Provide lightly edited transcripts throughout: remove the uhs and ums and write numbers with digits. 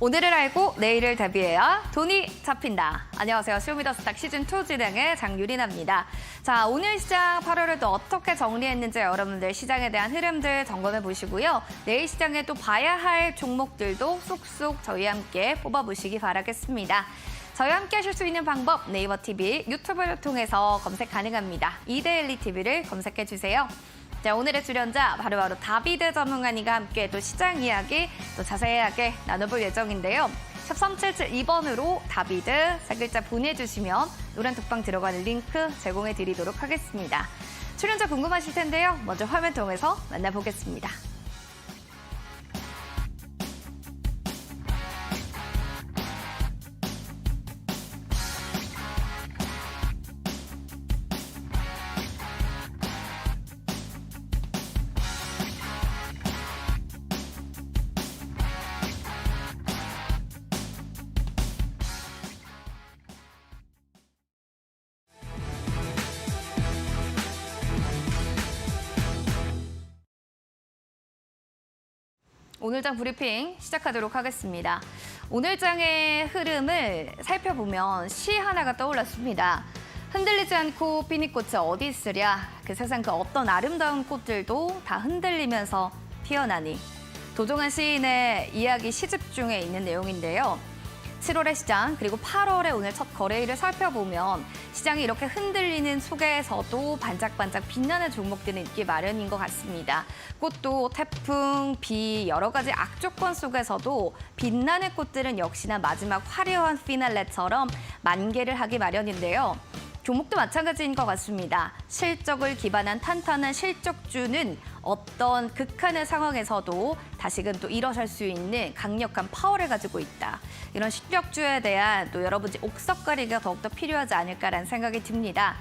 오늘을 알고 내일을 대비해야 돈이 잡힌다. 안녕하세요. 쇼미더스탁 시즌2 진행의 장유리나입니다. 자, 오늘 시장 8월을 또 어떻게 정리했는지 여러분들 시장에 대한 흐름들 점검해 보시고요. 내일 시장에 또 봐야 할 종목들도 쏙쏙 저희와 함께 뽑아보시기 바라겠습니다. 저희와 함께 하실 수 있는 방법 네이버 TV, 유튜브를 통해서 검색 가능합니다. 이데일리 TV를 검색해 주세요. 자, 오늘의 출연자 바로 다비드 전문가님과 함께 또 시장 이야기 또 자세하게 나눠볼 예정인데요. 샵 3772번으로 다비드 세 글자 보내주시면 노란 톡방 들어가는 링크 제공해 드리도록 하겠습니다. 출연자 궁금하실 텐데요. 먼저 화면 통해서 만나보겠습니다. 오늘 장 브리핑 시작하도록 하겠습니다. 오늘 장의 흐름을 살펴보면 시 하나가 떠올랐습니다. 흔들리지 않고 피니꽃이 어디 있으랴. 그 세상 그 어떤 아름다운 꽃들도 다 흔들리면서 피어나니. 도종환 시인의 이야기 시집 중에 있는 내용인데요. 7월의 시장 그리고 8월의 오늘 첫 거래일을 살펴보면 시장이 이렇게 흔들리는 속에서도 반짝반짝 빛나는 종목들은 있기 마련인 것 같습니다. 꽃도 태풍, 비 여러 가지 악조건 속에서도 빛나는 꽃들은 역시나 마지막 화려한 피날레처럼 만개를 하기 마련인데요. 종목도 마찬가지인 것 같습니다. 실적을 기반한 탄탄한 실적주는 어떤 극한의 상황에서도 다시금 또 일어설 수 있는 강력한 파워를 가지고 있다. 이런 실적주에 대한 또 여러분의 옥석가리가 더욱더 필요하지 않을까라는 생각이 듭니다.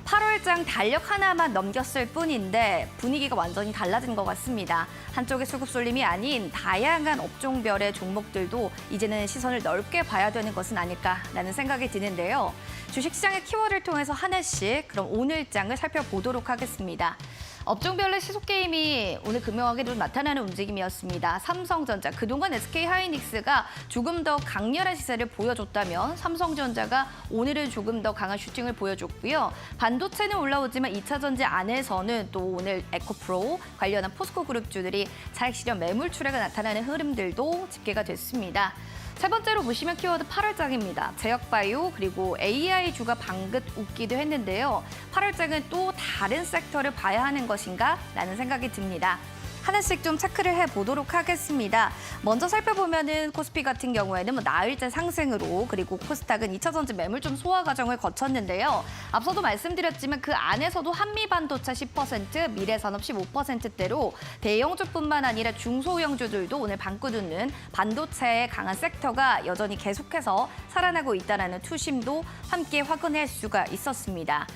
8월장 달력 하나만 넘겼을 뿐인데 분위기가 완전히 달라진 것 같습니다. 한쪽의 수급 쏠림이 아닌 다양한 업종별의 종목들도 이제는 시선을 넓게 봐야 되는 것은 아닐까라는 생각이 드는데요. 주식시장의 키워드를 통해서 하나씩 그럼 오늘장을 살펴보도록 하겠습니다. 업종별로 시소게임이 오늘 금요일에도 나타나는 움직임이었습니다. 삼성전자, 그동안 SK하이닉스가 조금 더 강렬한 시세를 보여줬다면 삼성전자가 오늘은 조금 더 강한 슈팅을 보여줬고요. 반도체는 올라오지만 2차 전지 안에서는 또 오늘 에코프로 관련한 포스코 그룹주들이 차익 실현 매물 출회가 나타나는 흐름들도 집계가 됐습니다. 세 번째로 보시면 키워드 8월장입니다. 제약바이오 그리고 AI주가 방긋 웃기도 했는데요. 8월장은 또 다른 섹터를 봐야 하는 것인가? 라는 생각이 듭니다. 하나씩 좀 체크를 해보도록 하겠습니다. 먼저 살펴보면은 코스피 같은 경우에는 나흘째 상승으로 그리고 코스닥은 2차 전지 매물 좀 소화 과정을 거쳤는데요. 앞서도 말씀드렸지만 그 안에서도 한미반도체 10%, 미래산업 15%대로 대형주뿐만 아니라 중소형주들도 오늘 방긋 웃는 반도체의 강한 섹터가 여전히 계속해서 살아나고 있다는 투심도 함께 확인할 수가 있었습니다.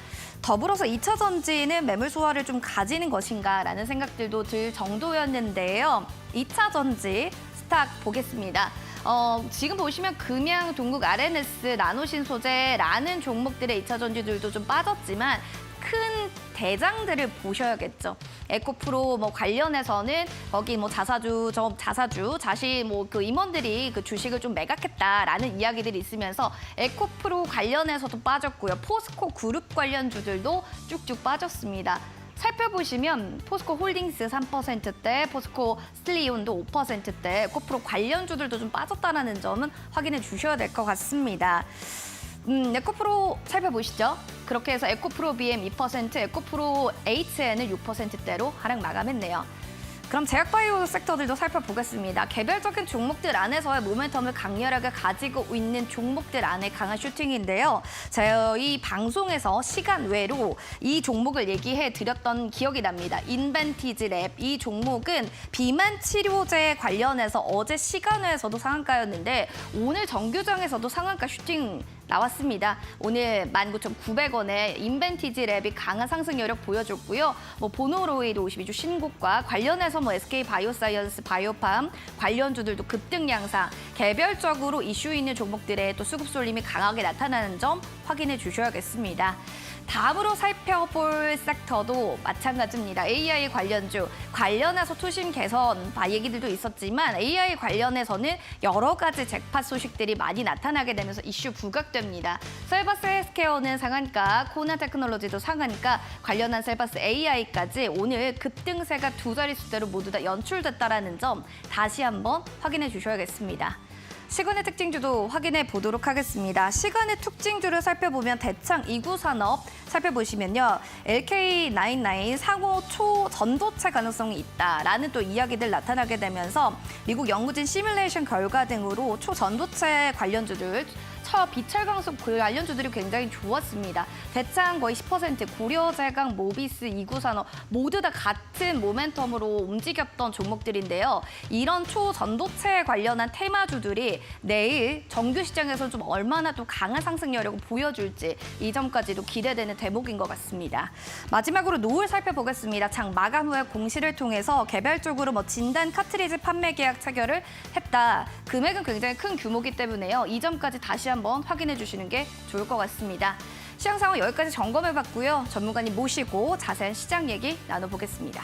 더불어서 2차 전지는 매물 소화를 좀 가지는 것인가라는 생각들도 들 정도였는데요. 2차 전지 스탁 보겠습니다. 지금 보시면 금양, 동국, RNS, 나노신소재라는 종목들의 2차 전지들도 좀 빠졌지만 큰 대장들을 보셔야겠죠. 에코프로 관련해서는 거기 자사주, 자신 그 임원들이 그 주식을 좀 매각했다라는 이야기들이 있으면서 에코프로 관련해서도 빠졌고요. 포스코 그룹 관련주들도 쭉쭉 빠졌습니다. 살펴보시면 포스코 홀딩스 3%대, 포스코 스틸리온도 5%대, 에코프로 관련주들도 좀 빠졌다는 점은 확인해 주셔야 될 것 같습니다. 에코프로 살펴보시죠. 그렇게 해서 에코프로 BM 2%, 에코프로 HN은 6%대로 하락 마감했네요. 그럼 제약바이오 섹터들도 살펴보겠습니다. 개별적인 종목들 안에서의 모멘텀을 강렬하게 가지고 있는 종목들 안에 강한 슈팅인데요. 저희 방송에서 시간 외로 이 종목을 얘기해 드렸던 기억이 납니다. 인벤티지랩. 이 종목은 비만 치료제 관련해서 어제 시간외에서도 상한가였는데 오늘 정규장에서도 상한가 슈팅 나왔습니다. 오늘 19,900원에 인벤티지랩이 강한 상승 여력 보여줬고요. 보노로이드 52주 신고가 관련해서 SK 바이오사이언스, 바이오팜 관련주들도 급등 양상, 개별적으로 이슈 있는 종목들의 또 수급 쏠림이 강하게 나타나는 점 확인해 주셔야겠습니다. 다음으로 살펴볼 섹터도 마찬가지입니다. AI 관련주, 관련해서 투심 개선 얘기들도 있었지만 AI 관련해서는 여러 가지 잭팟 소식들이 많이 나타나게 되면서 이슈 부각됩니다. 셀바스 헬스케어는 상한가, 코나 테크놀로지도 상한가, 관련한 셀바스 AI까지 오늘 급등세가 두 자릿수대로 모두 다 연출됐다는 점 다시 한번 확인해 주셔야겠습니다. 시간의 특징주도 확인해 보도록 하겠습니다. 시간의 특징주를 살펴보면 대창 2구 산업 살펴보시면요. LK99 상호 초전도체 가능성이 있다라는 또 이야기들 나타나게 되면서 미국 연구진 시뮬레이션 결과 등으로 초전도체 관련주들 비철강속 관련주들이 굉장히 좋았습니다. 대창 거의 10%, 고려제강, 모비스, 이구산업 모두 다 같은 모멘텀으로 움직였던 종목들인데요. 이런 초전도체 관련한 테마주들이 내일 정규 시장에서 좀 얼마나 또 강한 상승 여력을 보여줄지 이 점까지도 기대되는 대목인 것 같습니다. 마지막으로 노을 살펴보겠습니다. 장 마감 후에 공시를 통해서 개별적으로 진단 카트리지 판매 계약 체결을 했다. 금액은 굉장히 큰 규모이기 때문에요. 이 점까지 다시 한번 확인해 주시는 게 좋을 것 같습니다. 시장 상황 여기까지 점검해 봤고요. 전문가님 모시고 자세한 시장 얘기 나눠보겠습니다.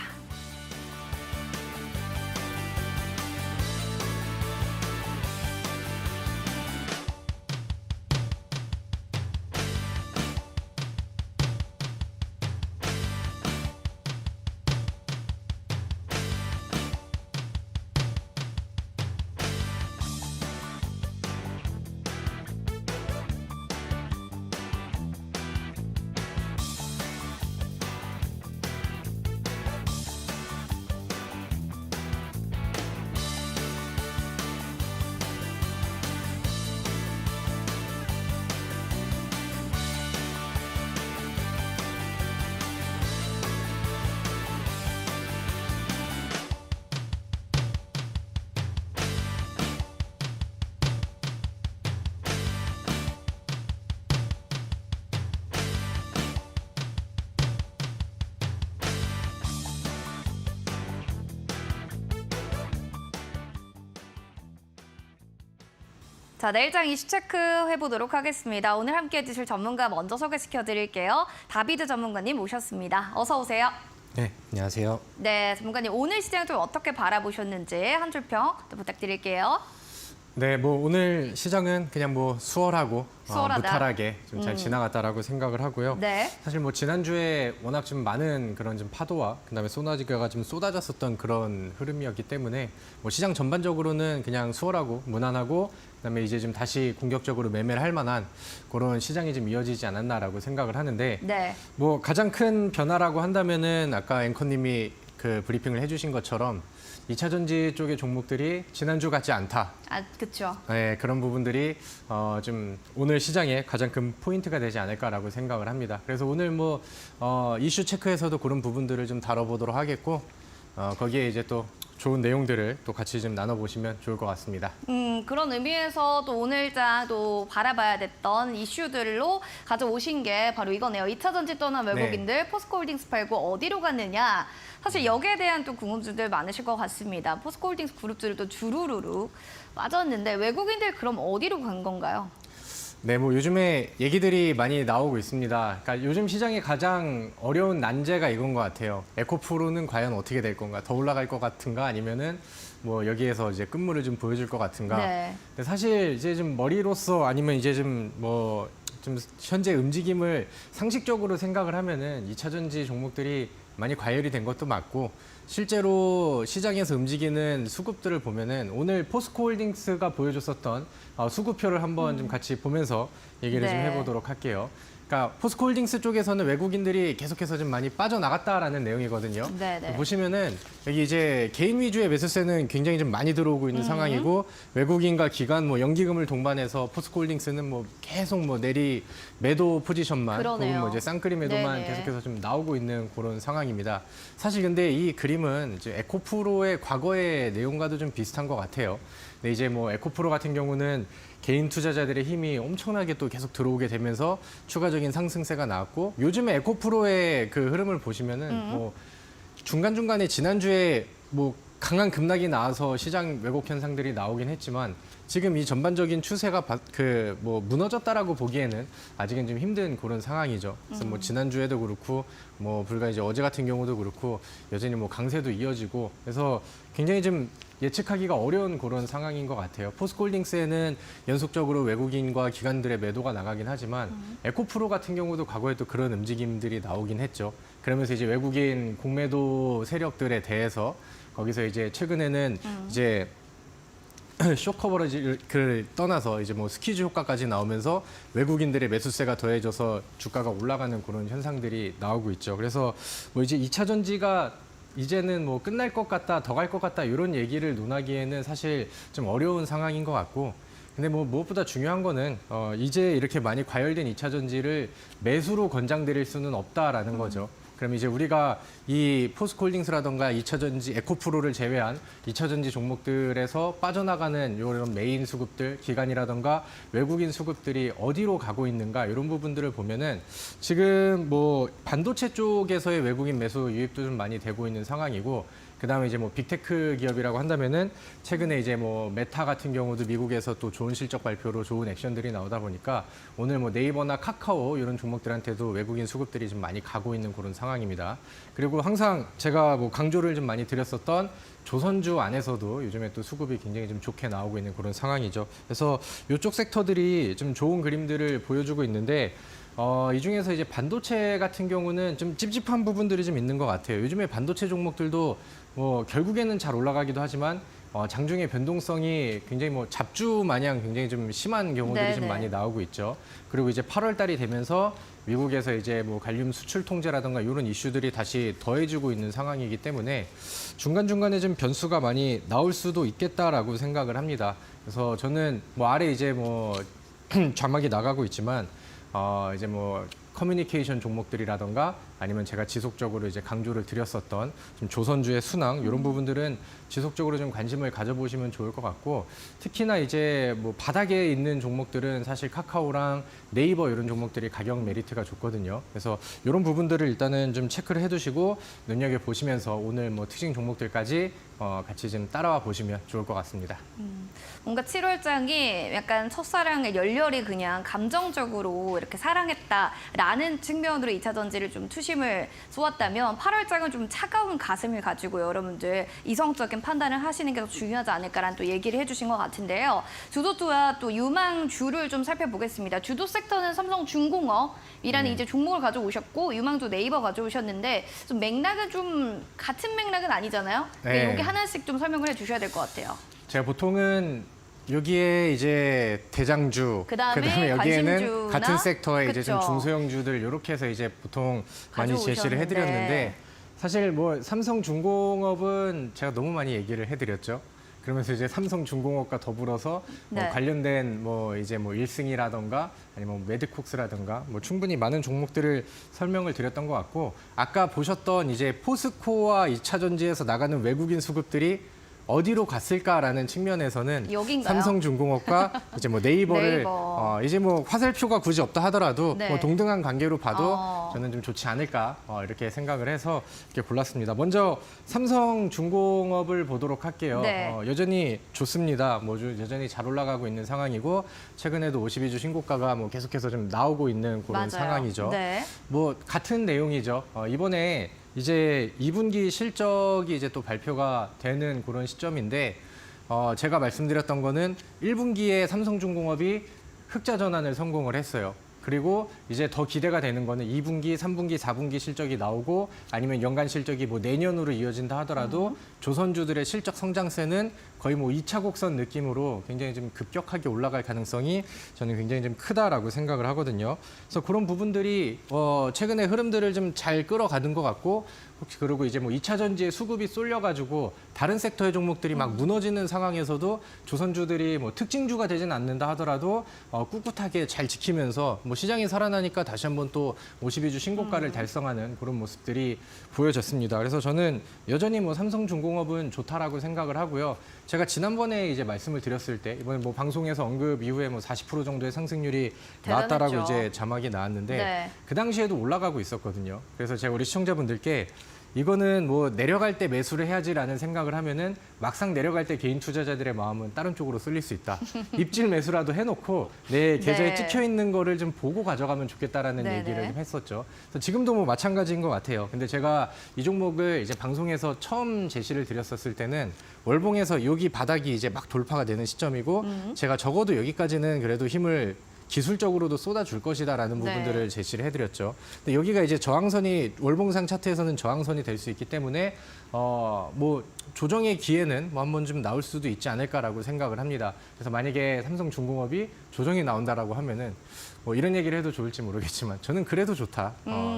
자, 내일장 이슈 체크 해보도록 하겠습니다. 오늘 함께 해주실 전문가 먼저 소개시켜드릴게요. 다비드 전문가님 모셨습니다. 어서 오세요. 네, 안녕하세요. 네, 전문가님 오늘 시장 좀 어떻게 바라보셨는지 한 줄 평 부탁드릴게요. 네, 오늘 시장은 그냥 수월하고 무탈하게 좀 잘 지나갔다라고 생각을 하고요. 네. 사실 지난주에 워낙 좀 많은 그런 좀 파도와 그다음에 소나기가 좀 쏟아졌었던 그런 흐름이었기 때문에 시장 전반적으로는 그냥 수월하고 무난하고 그다음에 이제 좀 다시 공격적으로 매매를 할 만한 그런 시장이 좀 이어지지 않았나라고 생각을 하는데 네. 가장 큰 변화라고 한다면은 아까 앵커님이 그 브리핑을 해주신 것처럼 2차 전지 쪽의 종목들이 지난주 같지 않다. 그렇죠. 네, 그런 부분들이 좀 오늘 시장의 가장 큰 포인트가 되지 않을까라고 생각을 합니다. 그래서 오늘 이슈 체크에서도 그런 부분들을 좀 다뤄보도록 하겠고 거기에 이제 또 좋은 내용들을 또 같이 좀 나눠보시면 좋을 것 같습니다. 그런 의미에서 또 오늘장 또 바라봐야 됐던 이슈들로 가져오신 게 바로 이거네요. 2차 전지 떠난 외국인들 포스코홀딩스 팔고 어디로 갔느냐. 사실 여기에 대한 또 궁금증들 많으실 것 같습니다. 포스코홀딩스 그룹들을 또 주루루루 빠졌는데 외국인들 그럼 어디로 간 건가요? 네, 요즘에 얘기들이 많이 나오고 있습니다. 그러니까 요즘 시장의 가장 어려운 난제가 이건 것 같아요. 에코프로는 과연 어떻게 될 건가? 더 올라갈 것 같은가? 아니면은 여기에서 이제 끝물을 좀 보여줄 것 같은가? 네. 근데 사실 이제 좀 머리로서 아니면 이제 좀 현재 움직임을 상식적으로 생각을 하면은 2차 전지 종목들이 많이 과열이 된 것도 맞고 실제로 시장에서 움직이는 수급들을 보면은 오늘 포스코홀딩스가 보여줬었던 수급표를 한번 좀 같이 보면서 얘기를 좀 해보도록 할게요. 그러니까 포스코홀딩스 쪽에서는 외국인들이 계속해서 좀 많이 빠져나갔다라는 내용이거든요. 네네. 보시면은 여기 이제 개인 위주의 매수세는 굉장히 좀 많이 들어오고 있는 상황이고 외국인과 기관 연기금을 동반해서 포스코홀딩스는 계속 내리 매도 포지션만 혹은 이제 쌍끌이 매도만 네네. 계속해서 좀 나오고 있는 그런 상황입니다. 사실 근데 이 그림은 이제 에코프로의 과거의 내용과도 좀 비슷한 것 같아요. 근데 이제 에코프로 같은 경우는 개인 투자자들의 힘이 엄청나게 또 계속 들어오게 되면서 추가적인 상승세가 나왔고 요즘에 에코프로의 그 흐름을 보시면은 중간중간에 지난주에 강한 급락이 나와서 시장 왜곡 현상들이 나오긴 했지만 지금 이 전반적인 추세가 무너졌다라고 보기에는 아직은 좀 힘든 그런 상황이죠. 그래서 뭐 지난주에도 그렇고 뭐 불과 이제 어제 같은 경우도 그렇고 여전히 뭐 강세도 이어지고 그래서 굉장히 좀 예측하기가 어려운 그런 상황인 것 같아요. 포스코홀딩스에는 연속적으로 외국인과 기관들의 매도가 나가긴 하지만 에코프로 같은 경우도 과거에 또 그런 움직임들이 나오긴 했죠. 그러면서 이제 외국인 공매도 세력들에 대해서 거기서 이제 최근에는 이제 쇼 커버리지를 떠나서 이제 뭐 스퀴즈 효과까지 나오면서 외국인들의 매수세가 더해져서 주가가 올라가는 그런 현상들이 나오고 있죠. 그래서 뭐 이제 2차 전지가 이제는 뭐 끝날 것 같다, 더 갈 것 같다 이런 얘기를 논하기에는 사실 좀 어려운 상황인 것 같고 근데 뭐 무엇보다 중요한 거는 이제 이렇게 많이 과열된 2차 전지를 매수로 권장드릴 수는 없다라는 거죠. 그럼 이제 우리가 이 포스코홀딩스라던가 2차전지 에코프로를 제외한 2차전지 종목들에서 빠져나가는 이런 메인 수급들, 기관이라던가 외국인 수급들이 어디로 가고 있는가 이런 부분들을 보면은 지금 뭐 반도체 쪽에서의 외국인 매수 유입도 좀 많이 되고 있는 상황이고 그다음에 이제 뭐 빅테크 기업이라고 한다면은 최근에 이제 뭐 메타 같은 경우도 미국에서 또 좋은 실적 발표로 좋은 액션들이 나오다 보니까 오늘 뭐 네이버나 카카오 이런 종목들한테도 외국인 수급들이 좀 많이 가고 있는 그런 상황입니다. 그리고 항상 제가 뭐 강조를 좀 많이 드렸었던 조선주 안에서도 요즘에 또 수급이 굉장히 좀 좋게 나오고 있는 그런 상황이죠. 그래서 이쪽 섹터들이 좀 좋은 그림들을 보여주고 있는데 이 중에서 이제 반도체 같은 경우는 좀 찝찝한 부분들이 좀 있는 것 같아요. 요즘에 반도체 종목들도 뭐 결국에는 잘 올라가기도 하지만 장중의 변동성이 굉장히 뭐 잡주 마냥 굉장히 좀 심한 경우들이 네네. 좀 많이 나오고 있죠. 그리고 이제 8월 달이 되면서 미국에서 이제 뭐 갈륨 수출 통제라든가 이런 이슈들이 다시 더해지고 있는 상황이기 때문에 중간중간에 좀 변수가 많이 나올 수도 있겠다라고 생각을 합니다. 그래서 저는 뭐 아래 이제 뭐 자막이 나가고 있지만 이제 뭐 커뮤니케이션 종목들이라던가 아니면 제가 지속적으로 이제 강조를 드렸었던 좀 조선주의 순항 이런 부분들은 지속적으로 좀 관심을 가져보시면 좋을 것 같고 특히나 이제 뭐 바닥에 있는 종목들은 사실 카카오랑 네이버 이런 종목들이 가격 메리트가 좋거든요. 그래서 이런 부분들을 일단은 좀 체크를 해두시고 눈여겨 보시면서 오늘 뭐 특징 종목들까지 같이 좀 따라와 보시면 좋을 것 같습니다. 뭔가 7월장이 약간 첫사랑의 열렬히 그냥 감정적으로 이렇게 사랑했다라는 측면으로 2차 전지를 좀 투심을 쏘았다면 8월장은 좀 차가운 가슴을 가지고 여러분들 이성적인 판단을 하시는 게 더 중요하지 않을까라는 또 얘기를 해주신 것 같은데요. 주도주와 또 유망주를 좀 살펴보겠습니다. 주도 섹터는 삼성중공업이라는 이제 종목을 가져오셨고 유망주 네이버 가져오셨는데 좀 맥락은 좀 같은 맥락은 아니잖아요. 네. 여기 하나씩 좀 설명을 해주셔야 될 것 같아요. 제가 보통은 여기에 이제 대장주, 그다음에 여기에는 관심주나? 같은 섹터에 이제 좀 그쵸. 중소형주들 이렇게 해서 이제 보통 많이 제시를 가져오셨는데. 해드렸는데 사실 뭐 삼성중공업은 제가 너무 많이 얘기를 해드렸죠. 그러면서 이제 삼성중공업과 더불어서 네. 관련된 뭐 이제 뭐 일승이라던가 아니면 뭐 매드콕스라던가 뭐 충분히 많은 종목들을 설명을 드렸던 것 같고 아까 보셨던 이제 포스코와 2차 전지에서 나가는 외국인 수급들이 어디로 갔을까라는 측면에서는 여긴가요? 삼성중공업과 이제 뭐 네이버를 네이버. 이제 뭐 화살표가 굳이 없다 하더라도 네. 뭐 동등한 관계로 봐도 어. 저는 좀 좋지 않을까 이렇게 생각을 해서 이렇게 골랐습니다. 먼저 삼성중공업을 보도록 할게요. 네. 여전히 좋습니다. 뭐 여전히 잘 올라가고 있는 상황이고 최근에도 52주 신고가가 뭐 계속해서 좀 나오고 있는 그런 맞아요. 상황이죠. 네. 뭐 같은 내용이죠. 이번에 이제 2분기 실적이 이제 또 발표가 되는 그런 시점인데 제가 말씀드렸던 거는 1분기에 삼성중공업이 흑자 전환을 성공을 했어요. 그리고 이제 더 기대가 되는 거는 2분기, 3분기, 4분기 실적이 나오고 아니면 연간 실적이 뭐 내년으로 이어진다 하더라도 조선주들의 실적 성장세는 거의 뭐 2차 곡선 느낌으로 굉장히 좀 급격하게 올라갈 가능성이 저는 굉장히 좀 크다라고 생각을 하거든요. 그래서 그런 부분들이 최근에 흐름들을 좀 잘 끌어가는 것 같고 혹시 그리고 이제 뭐 2차 전지에 수급이 쏠려가지고 다른 섹터의 종목들이 막 무너지는 상황에서도 조선주들이 뭐 특징주가 되진 않는다 하더라도 꿋꿋하게 잘 지키면서 뭐 시장이 살아나니까 다시 한번 또 52주 신고가를 달성하는 그런 모습들이 보여졌습니다. 그래서 저는 여전히 뭐 삼성중공업은 좋다라고 생각을 하고요. 제가 지난번에 이제 말씀을 드렸을 때 이번에 뭐 방송에서 언급 이후에 뭐 40% 정도의 상승률이 나왔다라고 대단했죠. 이제 자막이 나왔는데 네. 그 당시에도 올라가고 있었거든요. 그래서 제가 우리 시청자분들께 이거는 뭐 내려갈 때 매수를 해야지라는 생각을 하면은 막상 내려갈 때 개인 투자자들의 마음은 다른 쪽으로 쏠릴 수 있다. 입질 매수라도 해놓고 내 계좌에 네. 찍혀 있는 거를 좀 보고 가져가면 좋겠다라는 네네. 얘기를 좀 했었죠. 그래서 지금도 뭐 마찬가지인 것 같아요. 근데 제가 이 종목을 이제 방송에서 처음 제시를 드렸었을 때는 월봉에서 여기 바닥이 이제 막 돌파가 되는 시점이고 제가 적어도 여기까지는 그래도 힘을 기술적으로도 쏟아줄 것이다라는 네. 부분들을 제시를 해드렸죠. 근데 여기가 이제 저항선이 월봉상 차트에서는 저항선이 될 수 있기 때문에 뭐 조정의 기회는 뭐 한번 좀 나올 수도 있지 않을까라고 생각을 합니다. 그래서 만약에 삼성중공업이 조정이 나온다라고 하면은 뭐 이런 얘기를 해도 좋을지 모르겠지만 저는 그래도 좋다.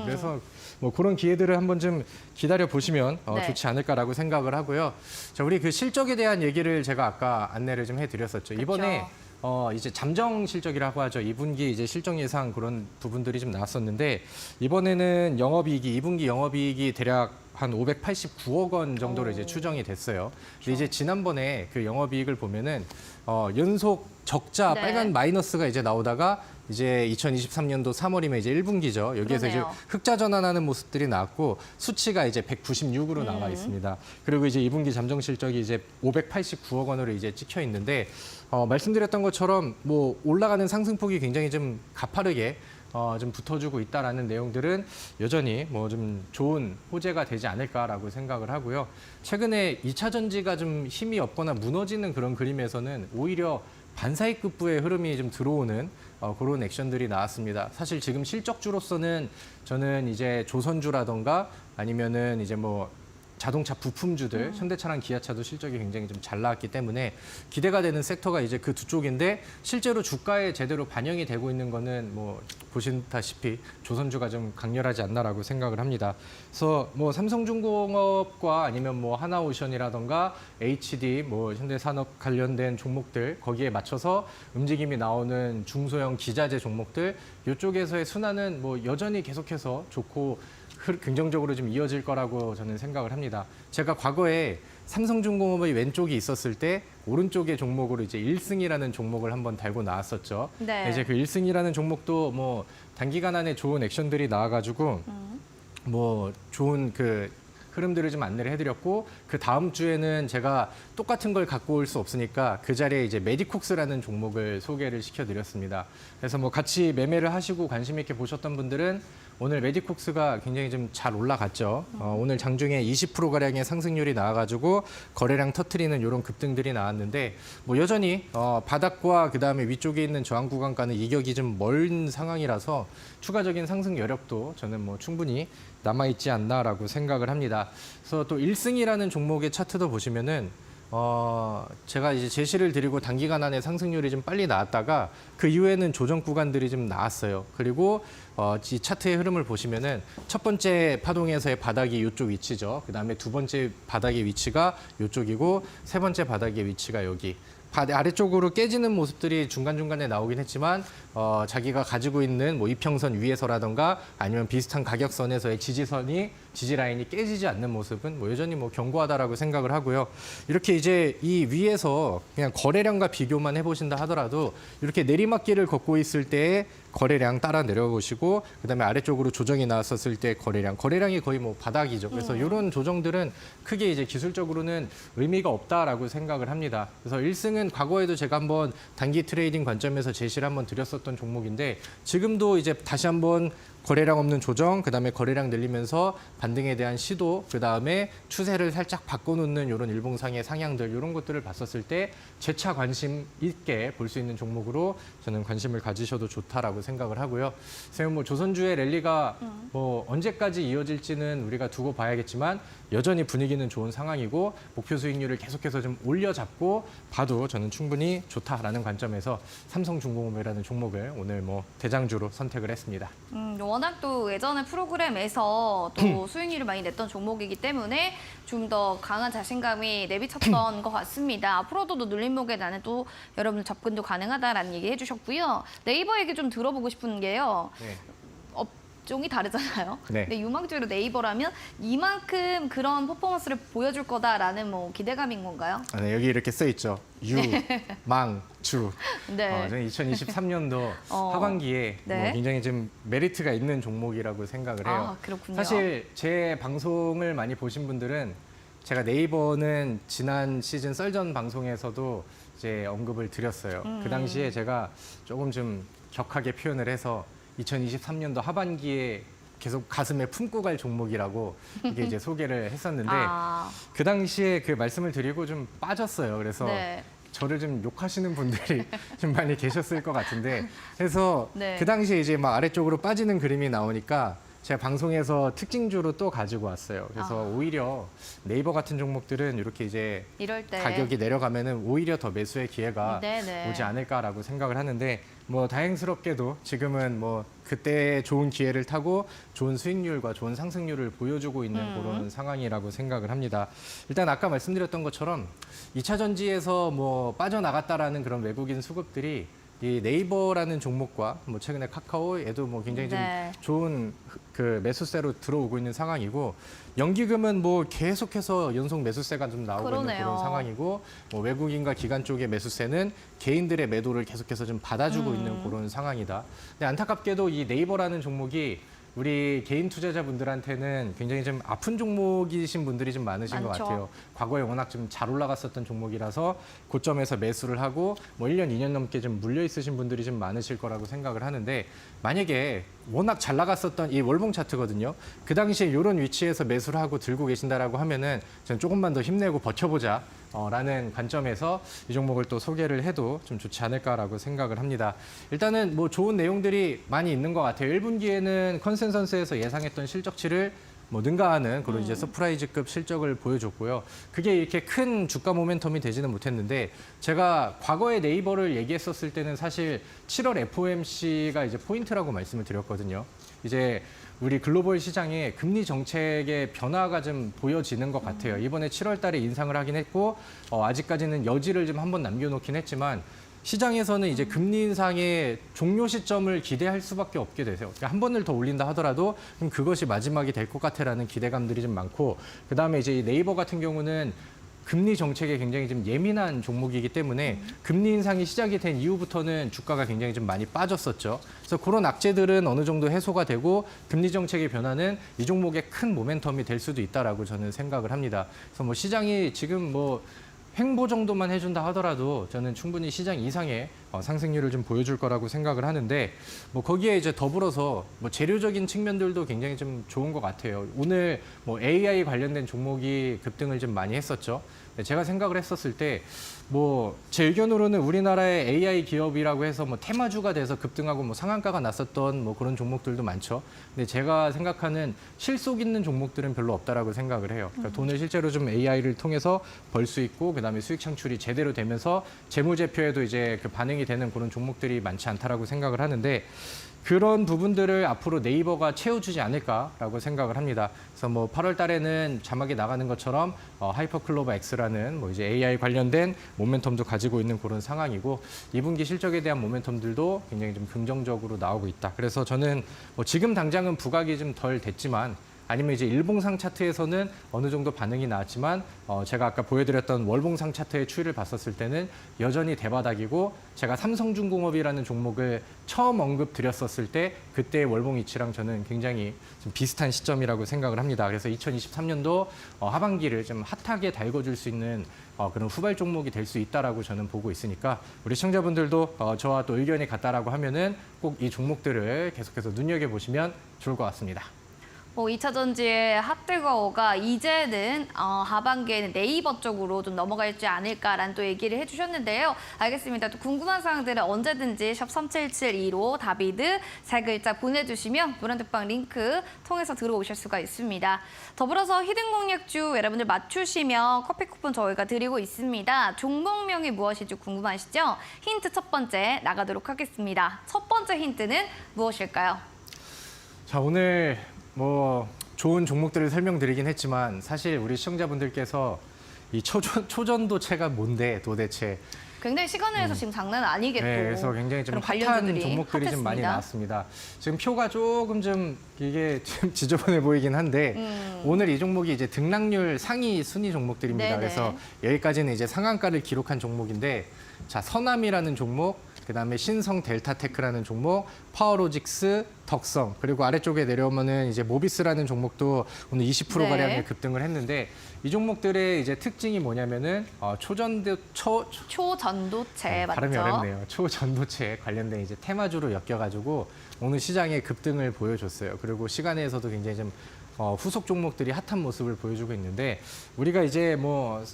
그래서 뭐 그런 기회들을 한번 좀 기다려 보시면 네. 좋지 않을까라고 생각을 하고요. 자, 우리 그 실적에 대한 얘기를 제가 아까 안내를 좀 해드렸었죠. 이번에 이제 잠정 실적이라고 하죠. 2분기 이제 실적 예상 그런 부분들이 좀 나왔었는데 이번에는 영업이익이 2분기 영업이익이 대략 한 589억 원 정도로 이제 추정이 됐어요. 근데 이제 지난번에 그 영업이익을 보면은 연속 적자 네. 빨간 마이너스가 이제 나오다가 이제 2023년도 3월이면 이제 1분기죠. 여기에서 그러네요. 이제 흑자 전환하는 모습들이 나왔고 수치가 이제 196으로 나와 있습니다. 그리고 이제 2분기 잠정 실적이 이제 589억 원으로 이제 찍혀 있는데 말씀드렸던 것처럼 뭐 올라가는 상승폭이 굉장히 좀 가파르게 좀 붙어주고 있다라는 내용들은 여전히 뭐 좀 좋은 호재가 되지 않을까라고 생각을 하고요. 최근에 2차 전지가 좀 힘이 없거나 무너지는 그런 그림에서는 오히려 반사이급부의 흐름이 좀 들어오는 그런 액션들이 나왔습니다. 사실 지금 실적주로서는 저는 이제 조선주라던가 아니면은 이제 뭐 자동차 부품주들, 현대차랑 기아차도 실적이 굉장히 좀 잘 나왔기 때문에 기대가 되는 섹터가 이제 그 두 쪽인데 실제로 주가에 제대로 반영이 되고 있는 거는 뭐 보신다시피 조선주가 좀 강렬하지 않나라고 생각을 합니다. 그래서 뭐 삼성중공업과 아니면 뭐 하나오션이라던가 HD, 뭐 현대산업 관련된 종목들 거기에 맞춰서 움직임이 나오는 중소형 기자재 종목들 이쪽에서의 순환은 뭐 여전히 계속해서 좋고 긍정적으로 좀 이어질 거라고 저는 생각을 합니다. 제가 과거에 삼성중공업의 왼쪽이 있었을 때 오른쪽의 종목으로 이제 1승이라는 종목을 한번 달고 나왔었죠. 네. 이제 그 1승이라는 종목도 뭐 단기간 안에 좋은 액션들이 나와가지고 뭐 좋은 그 흐름들을 좀 안내를 해드렸고 그 다음 주에는 제가 똑같은 걸 갖고 올 수 없으니까 그 자리에 이제 메디콕스라는 종목을 소개를 시켜드렸습니다. 그래서 뭐 같이 매매를 하시고 관심 있게 보셨던 분들은 오늘 메디콕스가 굉장히 좀 잘 올라갔죠. 오늘 장중에 20%가량의 상승률이 나와가지고 거래량 터트리는 이런 급등들이 나왔는데 뭐 여전히 바닥과 그다음에 위쪽에 있는 저항 구간과는 이격이 좀 먼 상황이라서 추가적인 상승 여력도 저는 뭐 충분히 남아있지 않나라고 생각을 합니다. 그래서 또 1승이라는 종목의 차트도 보시면은 제가 이제 제시를 드리고 단기간 안에 상승률이 좀 빨리 나왔다가 그 이후에는 조정 구간들이 좀 나왔어요. 그리고 이 차트의 흐름을 보시면은 첫 번째 파동에서의 바닥이 이쪽 위치죠. 그다음에 두 번째 바닥의 위치가 이쪽이고 세 번째 바닥의 위치가 여기. 아래쪽으로 깨지는 모습들이 중간중간에 나오긴 했지만 자기가 가지고 있는 뭐 이평선 위에서라던가 아니면 비슷한 가격선에서의 지지 라인이 깨지지 않는 모습은 뭐 여전히 뭐 견고하다라고 생각을 하고요. 이렇게 이제 이 위에서 그냥 거래량과 비교만 해보신다 하더라도 이렇게 내리막길을 걷고 있을 때의 거래량 따라 내려보시고 그다음에 아래쪽으로 조정이 나왔었을 때 거래량이 거의 뭐 바닥이죠. 그래서 이런 조정들은 크게 이제 기술적으로는 의미가 없다라고 생각을 합니다. 그래서 1승은 과거에도 제가 한번 단기 트레이딩 관점에서 제시를 한번 드렸었던 종목인데 지금도 이제 다시 한번 거래량 없는 조정, 그다음에 거래량 늘리면서 반등에 대한 시도, 그다음에 추세를 살짝 바꿔놓는 이런 일봉상의 상향들 이런 것들을 봤었을 때 재차 관심 있게 볼 수 있는 종목으로 저는 관심을 가지셔도 좋다라고 생각을 하고요. 그래서 뭐 조선주의 랠리가 뭐 언제까지 이어질지는 우리가 두고 봐야겠지만 여전히 분위기는 좋은 상황이고 목표 수익률을 계속해서 좀 올려잡고 봐도 저는 충분히 좋다라는 관점에서 삼성중공업이라는 종목을 오늘 뭐 대장주로 선택을 했습니다. 워낙 또 예전에 프로그램에서 또 수익률을 많이 냈던 종목이기 때문에 좀 더 강한 자신감이 내비쳤던 것 같습니다. 앞으로도 눌림목에 나는 또 여러분들 접근도 가능하다라는 얘기 해주셨고요. 네이버 얘기 좀 들어보고 싶은 게요. 네. 종이 다르잖아요. 네. 근데 유망주로 네이버라면 이만큼 그런 퍼포먼스를 보여줄 거다라는 뭐 기대감인 건가요? 아, 네, 여기 이렇게 써 있죠. 유, 망, 주. 네. 저는 2023년도 하반기에 네. 뭐 굉장히 좀 메리트가 있는 종목이라고 생각을 해요. 아, 그렇군요. 사실 제 방송을 많이 보신 분들은 제가 네이버는 지난 시즌 썰전 방송에서도 이제 언급을 드렸어요. 그 당시에 제가 조금 좀 격하게 표현을 해서 2023년도 하반기에 계속 가슴에 품고 갈 종목이라고 이게 이제 소개를 했었는데 아, 그 당시에 그 말씀을 드리고 좀 빠졌어요. 그래서 네. 저를 좀 욕하시는 분들이 좀 많이 계셨을 것 같은데 그래서 네. 그 당시에 이제 막 아래쪽으로 빠지는 그림이 나오니까 제가 방송에서 특징주로 또 가지고 왔어요. 그래서 오히려 네이버 같은 종목들은 이렇게 이제 이럴 때 가격이 내려가면은 오히려 더 매수의 기회가 네네. 오지 않을까라고 생각을 하는데 뭐 다행스럽게도 지금은 뭐 그때 좋은 기회를 타고 좋은 수익률과 좋은 상승률을 보여주고 있는 그런 상황이라고 생각을 합니다. 일단 아까 말씀드렸던 것처럼 2차 전지에서 뭐 빠져나갔다라는 그런 외국인 수급들이 이 네이버라는 종목과 뭐 최근에 카카오에도 뭐 굉장히 좀 네. 좋은 그 매수세로 들어오고 있는 상황이고 연기금은 뭐 계속해서 연속 매수세가 좀 나오고 있는 그러네요. 그런 상황이고 뭐 외국인과 기관 쪽의 매수세는 개인들의 매도를 계속해서 좀 받아주고 있는 그런 상황이다. 근데 안타깝게도 이 네이버라는 종목이 우리 개인 투자자분들한테는 굉장히 좀 아픈 종목이신 분들이 좀 많으신 것 많죠. 같아요. 과거에 워낙 좀 잘 올라갔었던 종목이라서 고점에서 매수를 하고 뭐 1년, 2년 넘게 좀 물려 있으신 분들이 좀 많으실 거라고 생각을 하는데 만약에 워낙 잘 나갔었던 이 월봉 차트거든요. 그 당시에 이런 위치에서 매수를 하고 들고 계신다라고 하면은 전 조금만 더 힘내고 버텨보자. 라는 관점에서 이 종목을 또 소개를 해도 좀 좋지 않을까라고 생각을 합니다. 일단은 뭐 좋은 내용들이 많이 있는 것 같아요. 1분기에는 컨센서스에서 예상했던 실적치를 뭐 능가하는 그런 이제 서프라이즈급 실적을 보여줬고요. 그게 이렇게 큰 주가 모멘텀이 되지는 못했는데 제가 과거에 네이버를 얘기했었을 때는 사실 7월 FOMC가 이제 포인트라고 말씀을 드렸거든요. 이제 우리 글로벌 시장에 금리 정책의 변화가 좀 보여지는 것 같아요. 이번에 7월 달에 인상을 하긴 했고 아직까지는 여지를 좀 한번 남겨놓긴 했지만 시장에서는 이제 금리 인상의 종료 시점을 기대할 수밖에 없게 되세요. 그러니까 한 번을 더 올린다 하더라도 그럼 그것이 마지막이 될 것 같아라는 기대감들이 좀 많고 그다음에 이제 이 네이버 같은 경우는 금리 정책에 굉장히 좀 예민한 종목이기 때문에 금리 인상이 시작이 된 이후부터는 주가가 굉장히 좀 많이 빠졌었죠. 그래서 그런 악재들은 어느 정도 해소가 되고 금리 정책의 변화는 이 종목의 큰 모멘텀이 될 수도 있다라고 저는 생각을 합니다. 그래서 뭐 시장이 지금 뭐 횡보 정도만 해준다 하더라도 저는 충분히 시장 이상의 상승률을 좀 보여줄 거라고 생각을 하는데 뭐 거기에 이제 더불어서 뭐 재료적인 측면들도 굉장히 좀 좋은 것 같아요. 오늘 뭐 AI 관련된 종목이 급등을 좀 많이 했었죠. 제가 생각을 했었을 때 뭐 제 의견으로는 우리나라의 AI 기업이라고 해서 뭐 테마주가 돼서 급등하고 뭐 상한가가 났었던 뭐 그런 종목들도 많죠. 근데 제가 생각하는 실속 있는 종목들은 별로 없다라고 생각을 해요. 그러니까 돈을 실제로 좀 AI를 통해서 벌 수 있고 그다음에 수익 창출이 제대로 되면서 재무제표에도 이제 그 반영이 되는 그런 종목들이 많지 않다라고 생각을 하는데 그런 부분들을 앞으로 네이버가 채워주지 않을까라고 생각을 합니다. 그래서 뭐 8월 달에는 자막에 나가는 것처럼 하이퍼클로버 X라는 뭐 이제 AI 관련된 모멘텀도 가지고 있는 그런 상황이고 2분기 실적에 대한 모멘텀들도 굉장히 좀 긍정적으로 나오고 있다. 그래서 저는 뭐 지금 당장은 부각이 좀 덜 됐지만 아니면 이제 일봉상 차트에서는 어느 정도 반응이 나왔지만 제가 아까 보여드렸던 월봉상 차트의 추이를 봤었을 때는 여전히 대바닥이고 제가 삼성중공업이라는 종목을 처음 언급드렸었을 때 그때의 월봉 위치랑 저는 굉장히 좀 비슷한 시점이라고 생각을 합니다. 그래서 2023년도 하반기를 좀 핫하게 달궈줄 수 있는 그런 후발 종목이 될 수 있다라고 저는 보고 있으니까 우리 시청자분들도 저와 또 의견이 같다라고 하면은 꼭 이 종목들을 계속해서 눈여겨보시면 좋을 것 같습니다. 뭐 2차 전지의 핫뜨거워가 이제는 하반기에는 네이버 쪽으로 좀 넘어갈지 않을까라는 또 얘기를 해주셨는데요. 알겠습니다. 또 궁금한 사항들은 언제든지 샵 3772로 다비드 세 글자 보내주시면 노란택방 링크 통해서 들어오실 수가 있습니다. 더불어서 히든 공략주 여러분들 맞추시면 커피 쿠폰 저희가 드리고 있습니다. 종목명이 무엇인지 궁금하시죠? 힌트 첫 번째 나가도록 하겠습니다. 첫 번째 힌트는 무엇일까요? 자, 오늘 뭐 좋은 종목들을 설명드리긴 했지만 사실 우리 시청자분들께서 이 초전도체가 뭔데 도대체 굉장히 시간 내에서 지금 장난 아니겠고. 네, 그래서 굉장히 좀 그런 핫한 관련주들이 종목들이 좀 많이 핫했습니다. 나왔습니다. 지금 표가 조금 좀 이게 좀 지저분해 보이긴 한데 오늘 이 종목이 이제 등락률 상위 순위 종목들입니다. 네네. 그래서 여기까지는 이제 상한가를 기록한 종목인데 자, 서남이라는 종목, 그다음에 신성 델타테크라는 종목, 파워로직스, 덕성, 그리고 아래쪽에 내려오면은 이제 모비스라는 종목도 오늘 20% 네. 가량의 급등을 했는데 이 종목들의 이제 특징이 뭐냐면은 초전도체 맞죠? 발음이 어렵네요. 초전도체 관련된 이제 테마주로 엮여가지고 오늘 시장에 급등을 보여줬어요. 그리고 시간에서도 굉장히 좀 후속 종목들이 핫한 모습을 보여주고 있는데 우리가 이제 뭐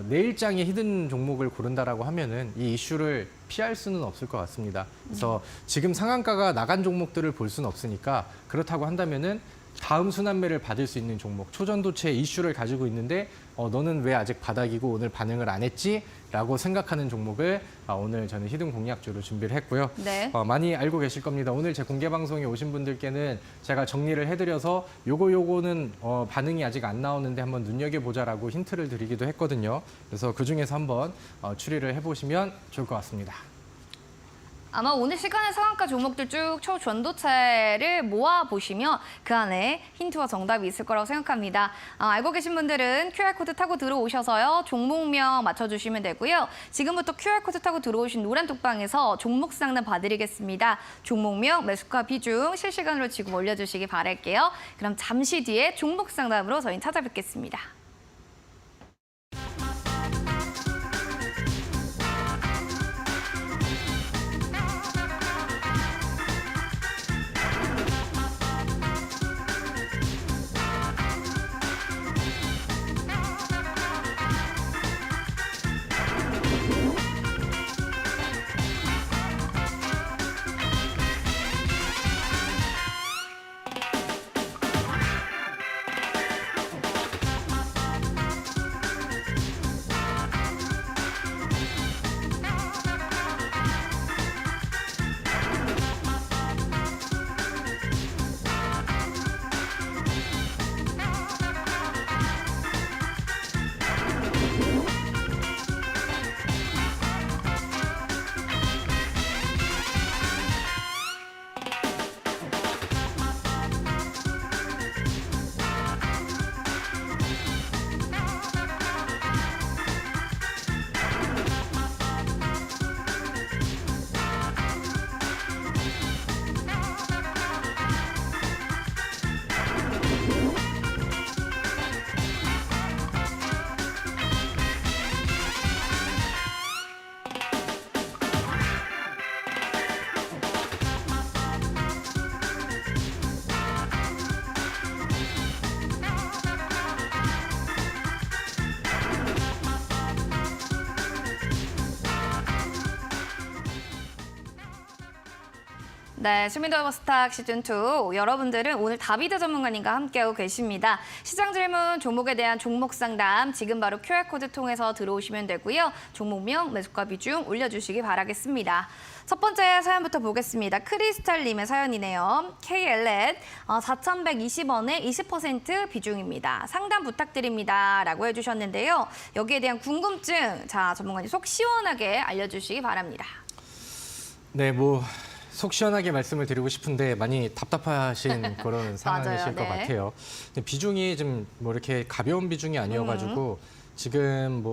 내일장에 히든 종목을 고른다라고 하면은 이 이슈를 피할 수는 없을 것 같습니다. 그래서 지금 상한가가 나간 종목들을 볼 수는 없으니까 그렇다고 한다면은 다음 순환매를 받을 수 있는 종목, 초전도체 이슈를 가지고 있는데 너는 왜 아직 바닥이고 오늘 반응을 안 했지? 라고 생각하는 종목을 오늘 저는 히든 공략주로 준비를 했고요. 네. 많이 알고 계실 겁니다. 오늘 제 공개 방송에 오신 분들께는 제가 정리를 해드려서 요거는 반응이 아직 안 나오는데 한번 눈여겨보자라고 힌트를 드리기도 했거든요. 그래서 그중에서 한번 추리를 해보시면 좋을 것 같습니다. 아마 오늘 시간에 상한가 종목들 쭉 초전도체를 모아보시면 그 안에 힌트와 정답이 있을 거라고 생각합니다. 알고 계신 분들은 QR코드 타고 들어오셔서요. 종목명 맞춰주시면 되고요. 지금부터 QR코드 타고 들어오신 노란 톡방에서 종목 상담 봐드리겠습니다. 종목명, 매수가 비중 실시간으로 지금 올려주시기 바랄게요. 그럼 잠시 뒤에 종목 상담으로 저희는 찾아뵙겠습니다. 네, 시민더버 스탁 시즌2 여러분들은 오늘 다비드 전문가님과 함께하고 계십니다. 시장 질문, 종목에 대한 종목 상담 지금 바로 QR코드 통해서 들어오시면 되고요. 종목명, 매수가 비중 올려주시기 바라겠습니다. 첫 번째 사연부터 보겠습니다. 크리스탈님의 사연이네요. KLN 4,120원에 20% 비중입니다. 상담 부탁드립니다. 라고 해주셨는데요. 여기에 대한 궁금증, 자 전문가님 속 시원하게 알려주시기 바랍니다. 네, 속 시원하게 말씀을 드리고 싶은데 많이 답답하신 그런 상황이실 것 네. 같아요. 근데 비중이 좀 이렇게 가벼운 비중이 아니어가지고 지금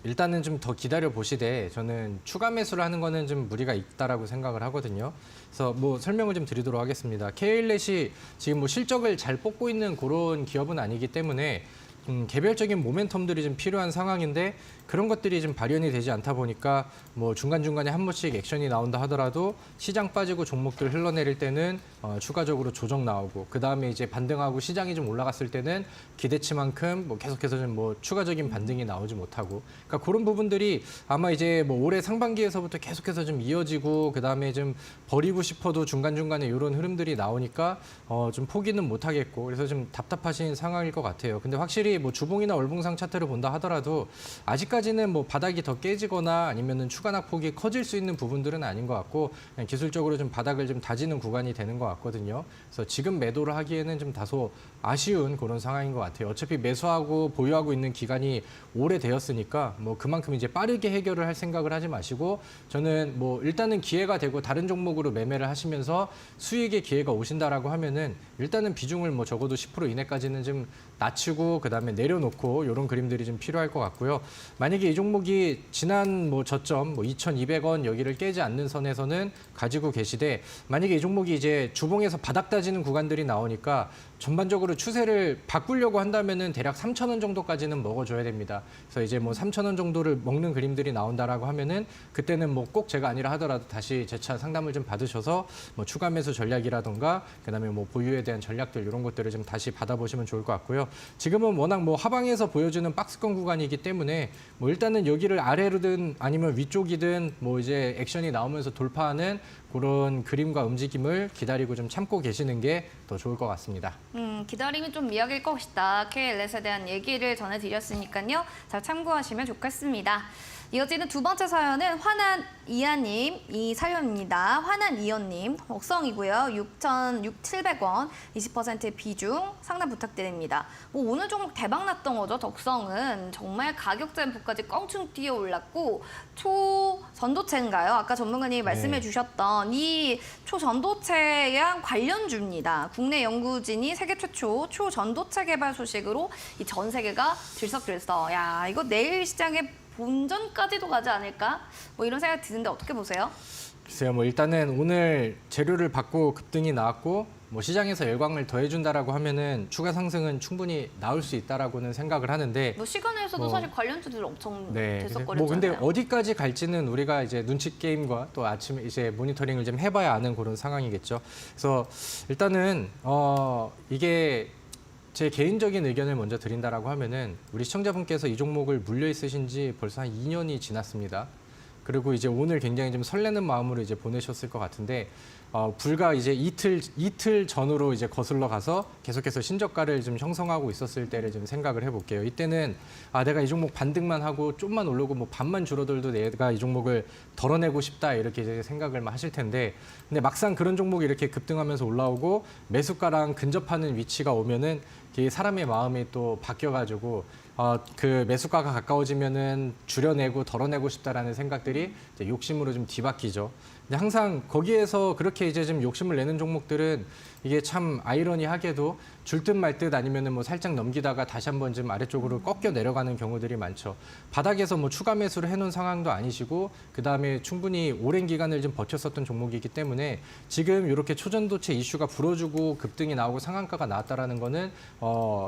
일단은 좀 더 기다려 보시되 저는 추가 매수를 하는 거는 좀 무리가 있다라고 생각을 하거든요. 그래서 설명을 좀 드리도록 하겠습니다. KLN이 지금 실적을 잘 뽑고 있는 그런 기업은 아니기 때문에 개별적인 모멘텀들이 좀 필요한 상황인데 그런 것들이 좀 발현이 되지 않다 보니까 중간중간에 한 번씩 액션이 나온다 하더라도 시장 빠지고 종목들 흘러내릴 때는 추가적으로 조정 나오고 그다음에 이제 반등하고 시장이 좀 올라갔을 때는 기대치만큼 계속해서 좀 추가적인 반등이 나오지 못하고 그러니까 그런 부분들이 아마 이제 올해 상반기에서부터 계속해서 좀 이어지고 그다음에 좀 버리고 싶어도 중간중간에 이런 흐름들이 나오니까 좀 포기는 못 하겠고 그래서 좀 답답하신 상황일 것 같아요. 근데 확실히 아무리 뭐 주봉이나 월봉상 차트를 본다 하더라도 아직까지는 뭐 바닥이 더 깨지거나 아니면은 추가 낙폭이 커질 수 있는 부분들은 아닌 것 같고 그냥 기술적으로 좀 바닥을 좀 다지는 구간이 되는 것 같거든요. 그래서 지금 매도를 하기에는 좀 다소 아쉬운 그런 상황인 것 같아요. 어차피 매수하고 보유하고 있는 기간이 오래되었으니까 뭐 그만큼 이제 빠르게 해결을 할 생각을 하지 마시고 저는 뭐 일단은 기회가 되고 다른 종목으로 매매를 하시면서 수익의 기회가 오신다라고 하면은 일단은 비중을 뭐 적어도 10% 이내까지는 좀 낮추고 그다음에 내려놓고 이런 그림들이 좀 필요할 것 같고요. 만약에 이 종목이 지난 뭐 저점 뭐 2,200원 여기를 깨지 않는 선에서는 가지고 계시되 만약에 이 종목이 이제 주봉에서 바닥 다지는 구간들이 나오니까 전반적으로 추세를 바꾸려고 한다면은 대략 3,000원 정도까지는 먹어줘야 됩니다. 그래서 이제 뭐 3,000원 정도를 먹는 그림들이 나온다라고 하면은 그때는 뭐 꼭 제가 아니라 하더라도 다시 재차 상담을 좀 받으셔서 뭐 추가 매수 전략이라던가 그다음에 뭐 보유에 대한 전략들 이런 것들을 좀 다시 받아보시면 좋을 것 같고요. 지금은 워낙 뭐 하방에서 보여주는 박스권 구간이기 때문에 뭐 일단은 여기를 아래로든 아니면 위쪽이든 뭐 이제 액션이 나오면서 돌파하는 그런 그림과 움직임을 기다리고 좀 참고 계시는 게 더 좋을 것 같습니다. 기다림이 좀 미약일 것이다. KLS에 대한 얘기를 전해드렸으니까요. 잘 참고하시면 좋겠습니다. 이어지는 두 번째 사연은 화난 이하님 이 사연입니다. 화난 이연님 덕성이고요. 6,700원 20% 비중 상담 부탁드립니다. 뭐 오늘 종목 대박 났던 거죠. 덕성은 정말 가격 젠프까지 껑충 뛰어 올랐고 초전도체인가요? 아까 전문가님이 말씀해 주셨던 이 초전도체랑 관련주입니다. 국내 연구진이 세계 최초 초전도체 개발 소식으로 이 전 세계가 들썩들썩. 야 이거 내일 시장에 본전까지도 가지 않을까? 뭐 이런 생각이 드는데 어떻게 보세요? 글쎄요, 뭐 일단은 오늘 재료를 받고 급등이 나왔고 뭐 시장에서 열광을 더해준다라고 하면은 추가 상승은 충분히 나올 수 있다라고는 생각을 하는데 뭐 시간에서도 뭐, 사실 관련주들 엄청 네, 들썩거렸잖아요. 뭐 근데 어디까지 갈지는 우리가 이제 눈치 게임과 또 아침에 이제 모니터링을 좀 해봐야 아는 그런 상황이겠죠. 그래서 일단은 이게 제 개인적인 의견을 먼저 드린다라고 하면은 우리 시청자분께서 이 종목을 물려 있으신 지 벌써 한 2년이 지났습니다. 그리고 이제 오늘 굉장히 좀 설레는 마음으로 이제 보내셨을 것 같은데 불과 이제 이틀 전으로 이제 거슬러 가서 계속해서 신저가를 좀 형성하고 있었을 때를 좀 생각을 해볼게요. 이때는 내가 이 종목 반등만 하고 좀만 오르고 뭐 반만 줄어들도 내가 이 종목을 덜어내고 싶다 이렇게 이제 생각을 하실 텐데 근데 막상 그런 종목이 이렇게 급등하면서 올라오고 매수가랑 근접하는 위치가 오면은 이 사람의 마음이 또 바뀌어가지고 그 매수가가 가까워지면은 줄여내고 덜어내고 싶다라는 생각들이 이제 욕심으로 좀 뒤바뀌죠. 근데 항상 거기에서 그렇게 이제 좀 욕심을 내는 종목들은 이게 참 아이러니하게도 줄 듯 말 듯 아니면은 뭐 살짝 넘기다가 다시 한번 좀 아래쪽으로 꺾여 내려가는 경우들이 많죠. 바닥에서 뭐 추가 매수를 해놓은 상황도 아니시고 그 다음에 충분히 오랜 기간을 좀 버텼었던 종목이기 때문에 지금 이렇게 초전도체 이슈가 불어주고 급등이 나오고 상한가가 나왔다라는 거는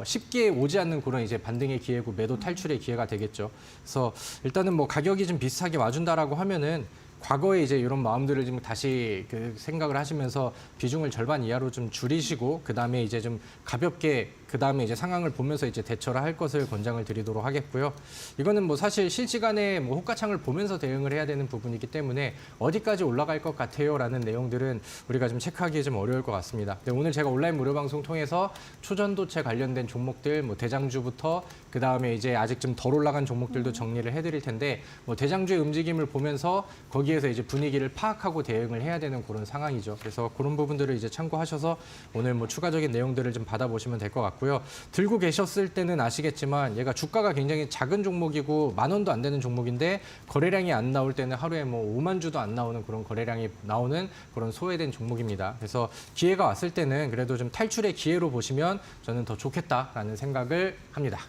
쉽게 오지 않는 그런 이제 반등의 기회고 매도 탈출의 기회가 되겠죠. 그래서 일단은 뭐 가격이 좀 비슷하게 와준다라고 하면은. 과거에 이제 이런 마음들을 좀 다시 그 생각을 하시면서 비중을 절반 이하로 좀 줄이시고 그다음에 이제 좀 가볍게 그다음에 이제 상황을 보면서 이제 대처를 할 것을 권장을 드리도록 하겠고요. 이거는 뭐 사실 실시간에 뭐 호가창을 보면서 대응을 해야 되는 부분이기 때문에 어디까지 올라갈 것 같아요라는 내용들은 우리가 좀 체크하기 좀 어려울 것 같습니다. 근데 오늘 제가 온라인 무료 방송 통해서 초전도체 관련된 종목들 뭐 대장주부터 그다음에 이제 아직 좀 덜 올라간 종목들도 정리를 해드릴 텐데 뭐 대장주의 움직임을 보면서 거기에서 이제 분위기를 파악하고 대응을 해야 되는 그런 상황이죠. 그래서 그런 부분들을 이제 참고하셔서 오늘 뭐 추가적인 내용들을 좀 받아보시면 될 것 같고요. 들고 계셨을 때는 아시겠지만 얘가 주가가 굉장히 작은 종목이고 10,000원도 안 되는 종목인데 거래량이 안 나올 때는 하루에 뭐 5만 주도 안 나오는 그런 거래량이 나오는 그런 소외된 종목입니다. 그래서 기회가 왔을 때는 그래도 좀 탈출의 기회로 보시면 저는 더 좋겠다라는 생각을 합니다.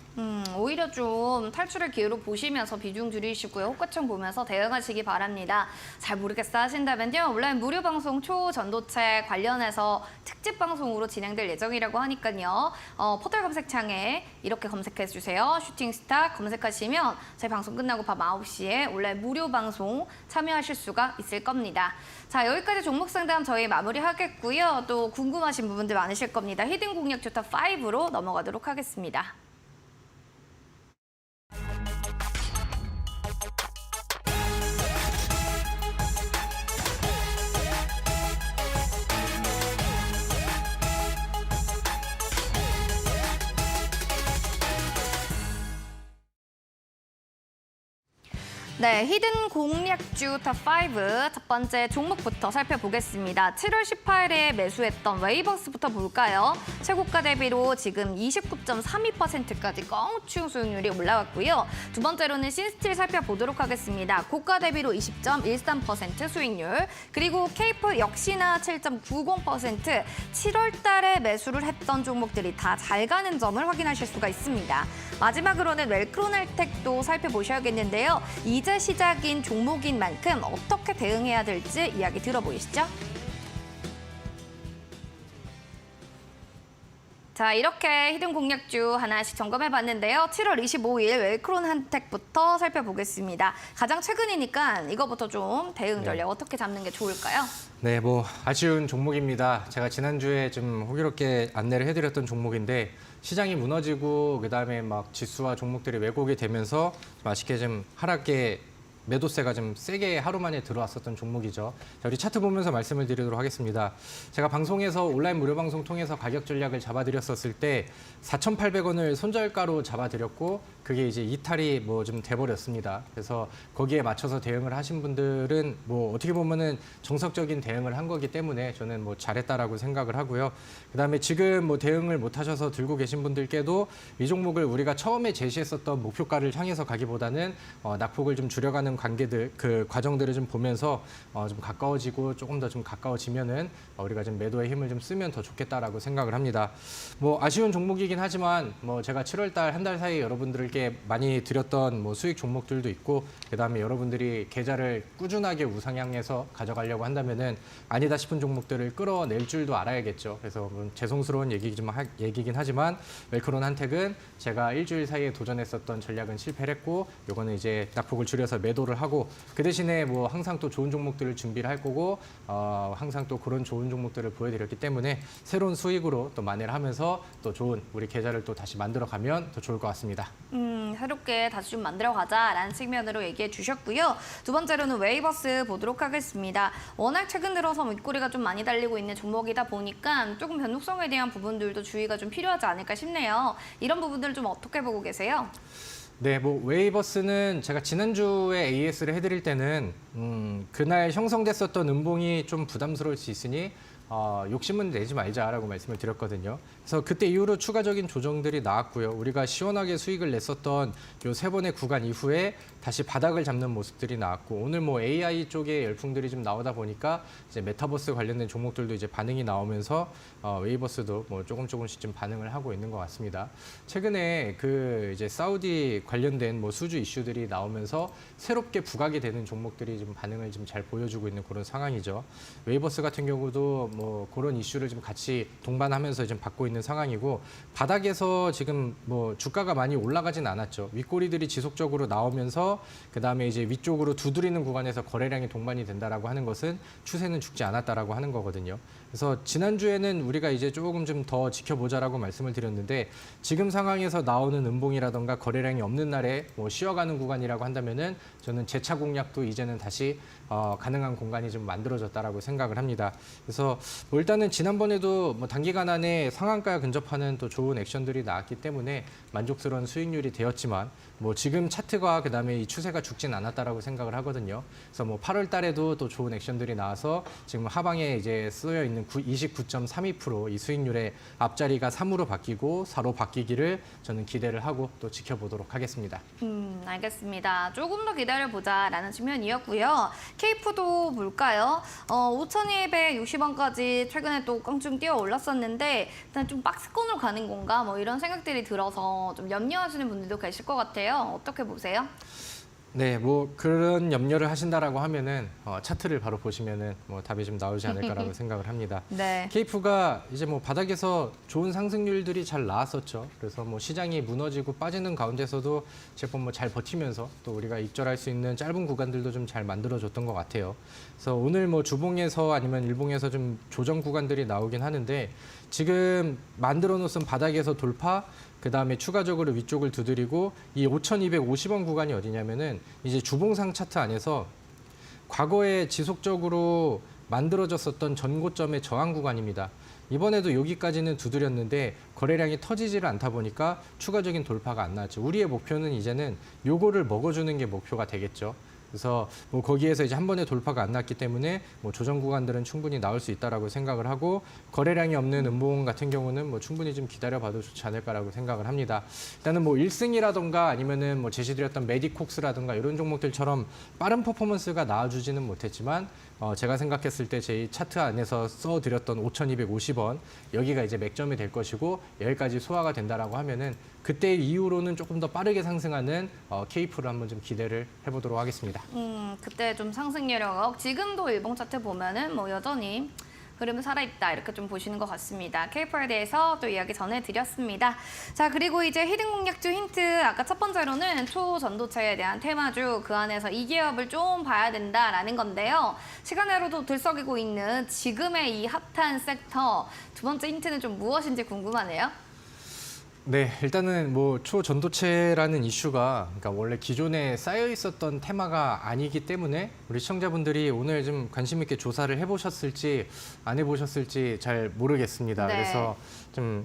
오히려 좀 탈출의 기회로 보시면서 비중 줄이시고요. 호가청 보면서 대응하시기 바랍니다. 잘 모르겠어 하신다면요. 온라인 무료 방송 초전도체 관련해서 특집 방송으로 진행될 예정이라고 하니까요. 포털 검색창에 이렇게 검색해 주세요. 슈팅스타 검색하시면 저희 방송 끝나고 밤 9시에 온라인 무료 방송 참여하실 수가 있을 겁니다. 자, 여기까지 종목 상담 저희 마무리하겠고요. 또 궁금하신 부분들 많으실 겁니다. 히든 공략 튜터 5로 넘어가도록 하겠습니다. 네, 히든 공략주 탑5 첫 번째 종목부터 살펴보겠습니다. 7월 18일에 매수했던 웨이버스부터 볼까요? 최고가 대비로 지금 29.32%까지 껑충 수익률이 올라왔고요. 두 번째로는 신스틸 살펴보도록 하겠습니다. 고가 대비로 20.13% 수익률, 그리고 케이프 역시나 7.90%, 7월 달에 매수를 했던 종목들이 다 잘 가는 점을 확인하실 수가 있습니다. 마지막으로는 웰크론알텍도 살펴보셔야겠는데요. 이제 시작인 종목인 만큼 어떻게 대응해야 될지 이야기 들어보시죠. 자, 이렇게 히든 공략주 하나씩 점검해봤는데요. 7월 25일 웰크론한텍부터 살펴보겠습니다. 가장 최근이니까 이거부터 좀 대응 전략 어떻게 잡는 게 좋을까요? 네, 뭐 아쉬운 종목입니다. 제가 지난주에 좀 호기롭게 안내를 해드렸던 종목인데 시장이 무너지고 그다음에 막 지수와 종목들이 왜곡이 되면서 좀 아쉽게 좀 하락에 매도세가 좀 세게 하루 만에 들어왔었던 종목이죠. 자, 우리 차트 보면서 말씀을 드리도록 하겠습니다. 제가 방송에서 온라인 무료 방송 통해서 가격 전략을 잡아드렸었을 때 4,800원을 손절가로 잡아드렸고 그게 이제 이탈이 뭐 좀 돼버렸습니다. 그래서 거기에 맞춰서 대응을 하신 분들은 뭐 어떻게 보면은 정석적인 대응을 한 거기 때문에 저는 뭐 잘했다라고 생각을 하고요. 그다음에 지금 뭐 대응을 못 하셔서 들고 계신 분들께도 이 종목을 우리가 처음에 제시했었던 목표가를 향해서 가기보다는 낙폭을 좀 줄여가는 관계들, 그 과정들을 좀 보면서 좀 가까워지고 조금 더 좀 가까워지면은 우리가 좀 매도의 힘을 좀 쓰면 더 좋겠다라고 생각을 합니다. 뭐 아쉬운 종목이긴 하지만 뭐 제가 7월 달 한 달 사이 여러분들께 많이 드렸던 뭐 수익 종목들도 있고 그다음에 여러분들이 계좌를 꾸준하게 우상향해서 가져가려고 한다면은 아니다 싶은 종목들을 끌어낼 줄도 알아야겠죠. 그래서 죄송스러운 얘기긴 하지만 웰크론한텍은 제가 일주일 사이에 도전했었던 전략은 실패를 했고 요거는 이제 낙폭을 줄여서 매도를 하고 그 대신에 뭐 항상 또 좋은 종목들을 준비를 할 거고 항상 또 그런 좋은 종목들을 보여드렸기 때문에 새로운 수익으로 또 만회를 하면서 또 좋은 우리 계좌를 또 다시 만들어가면 더 좋을 것 같습니다. 새롭게 다시 좀 만들어가자라는 측면으로 얘기해 주셨고요. 두 번째로는 웨이버스 보도록 하겠습니다. 워낙 최근 들어서 윗꼬리가 좀 많이 달리고 있는 종목이다 보니까 조금 변동성에 대한 부분들도 주의가 좀 필요하지 않을까 싶네요. 이런 부분들을 좀 어떻게 보고 계세요? 네, 뭐 웨이버스는 제가 지난주에 AS를 해드릴 때는 그날 형성됐었던 음봉이 좀 부담스러울 수 있으니 욕심은 내지 말자라고 말씀을 드렸거든요. 그래서 그때 이후로 추가적인 조정들이 나왔고요. 우리가 시원하게 수익을 냈었던 요 세 번의 구간 이후에 다시 바닥을 잡는 모습들이 나왔고 오늘 뭐 AI 쪽에 열풍들이 좀 나오다 보니까 이제 메타버스 관련된 종목들도 이제 반응이 나오면서 웨이버스도 뭐 조금씩 좀 반응을 하고 있는 것 같습니다. 최근에 그 이제 사우디 관련된 뭐 수주 이슈들이 나오면서 새롭게 부각이 되는 종목들이 좀 반응을 좀 잘 보여주고 있는 그런 상황이죠. 웨이버스 같은 경우도 뭐 그런 이슈를 좀 같이 동반하면서 좀 받고 있는 상황이고 바닥에서 지금 뭐 주가가 많이 올라가진 않았죠. 윗꼬리들이 지속적으로 나오면서 그다음에 이제 위쪽으로 두드리는 구간에서 거래량이 동반이 된다라고 하는 것은 추세는 죽지 않았다라고 하는 거거든요. 그래서 지난주에는 우리가 이제 조금 좀 더 지켜보자라고 말씀을 드렸는데 지금 상황에서 나오는 음봉이라던가 거래량이 없는 날에 뭐 쉬어가는 구간이라고 한다면은 저는 재차 공략도 이제는 다시 가능한 공간이 좀 만들어졌다라고 생각을 합니다. 그래서 뭐 일단은 지난번에도 뭐 단기간 안에 상한가 근접하는 또 좋은 액션들이 나왔기 때문에 만족스러운 수익률이 되었지만 뭐 지금 차트가 그다음에 이 추세가 죽진 않았다라고 생각을 하거든요. 그래서 뭐 8월 달에도 또 좋은 액션들이 나와서 지금 하방에 이제 쓰여 있는 29.32% 이 수익률의 앞자리가 3으로 바뀌고 4로 바뀌기를 저는 기대를 하고 또 지켜보도록 하겠습니다. 알겠습니다. 조금 더 기다려보자라는 측면이었고요. 케이프도 볼까요? 5,260원까지 최근에 또 껑충 뛰어 올랐었는데 일단 좀 박스권으로 가는 건가 뭐 이런 생각들이 들어서 좀 염려하시는 분들도 계실 것 같아요. 어떻게 보세요? 네, 뭐 그런 염려를 하신다라고 하면은 차트를 바로 보시면은 뭐 답이 좀 나오지 않을까라고 생각을 합니다. 네. 케이프가 이제 뭐 바닥에서 좋은 상승률들이 잘 나왔었죠. 그래서 뭐 시장이 무너지고 빠지는 가운데서도 제법 뭐 잘 버티면서 또 우리가 입절할 수 있는 짧은 구간들도 좀 잘 만들어줬던 것 같아요. 그래서 오늘 뭐 주봉에서 아니면 일봉에서 좀 조정 구간들이 나오긴 하는데 지금 만들어 놓은 바닥에서 돌파. 그다음에 추가적으로 위쪽을 두드리고 이 5,250원 구간이 어디냐면은 이제 주봉상 차트 안에서 과거에 지속적으로 만들어졌었던 전고점의 저항 구간입니다. 이번에도 여기까지는 두드렸는데 거래량이 터지지를 않다 보니까 추가적인 돌파가 안 나왔죠. 우리의 목표는 이제는 요거를 먹어주는 게 목표가 되겠죠. 그래서 뭐 거기에서 이제 한 번에 돌파가 안 났기 때문에 뭐 조정 구간들은 충분히 나올 수 있다라고 생각을 하고 거래량이 없는 음봉 같은 경우는 뭐 충분히 좀 기다려봐도 좋지 않을까라고 생각을 합니다. 일단은 뭐 1승이라던가 아니면은 뭐 제시드렸던 메디콕스라던가 이런 종목들처럼 빠른 퍼포먼스가 나와주지는 못했지만 제가 생각했을 때 제 차트 안에서 써드렸던 5,250원 여기가 이제 맥점이 될 것이고 여기까지 소화가 된다라고 하면은 그때 이후로는 조금 더 빠르게 상승하는 K프를 한번 좀 기대를 해보도록 하겠습니다. 그때 좀 상승 여력 지금도 일봉 차트 보면은 뭐 여전히 흐름은 살아있다 이렇게 좀 보시는 것 같습니다. K4에 대해서 또 이야기 전해드렸습니다. 자 그리고 이제 히든 공략주 힌트 아까 첫 번째로는 초전도체에 대한 테마주 그 안에서 이 기업을 좀 봐야 된다라는 건데요. 시간으로도 들썩이고 있는 지금의 이 핫한 섹터 두 번째 힌트는 좀 무엇인지 궁금하네요. 네, 일단은 뭐 초전도체라는 이슈가 그러니까 원래 기존에 쌓여 있었던 테마가 아니기 때문에 우리 시청자분들이 오늘 좀 관심 있게 조사를 해보셨을지 안 해보셨을지 잘 모르겠습니다. 네. 그래서 좀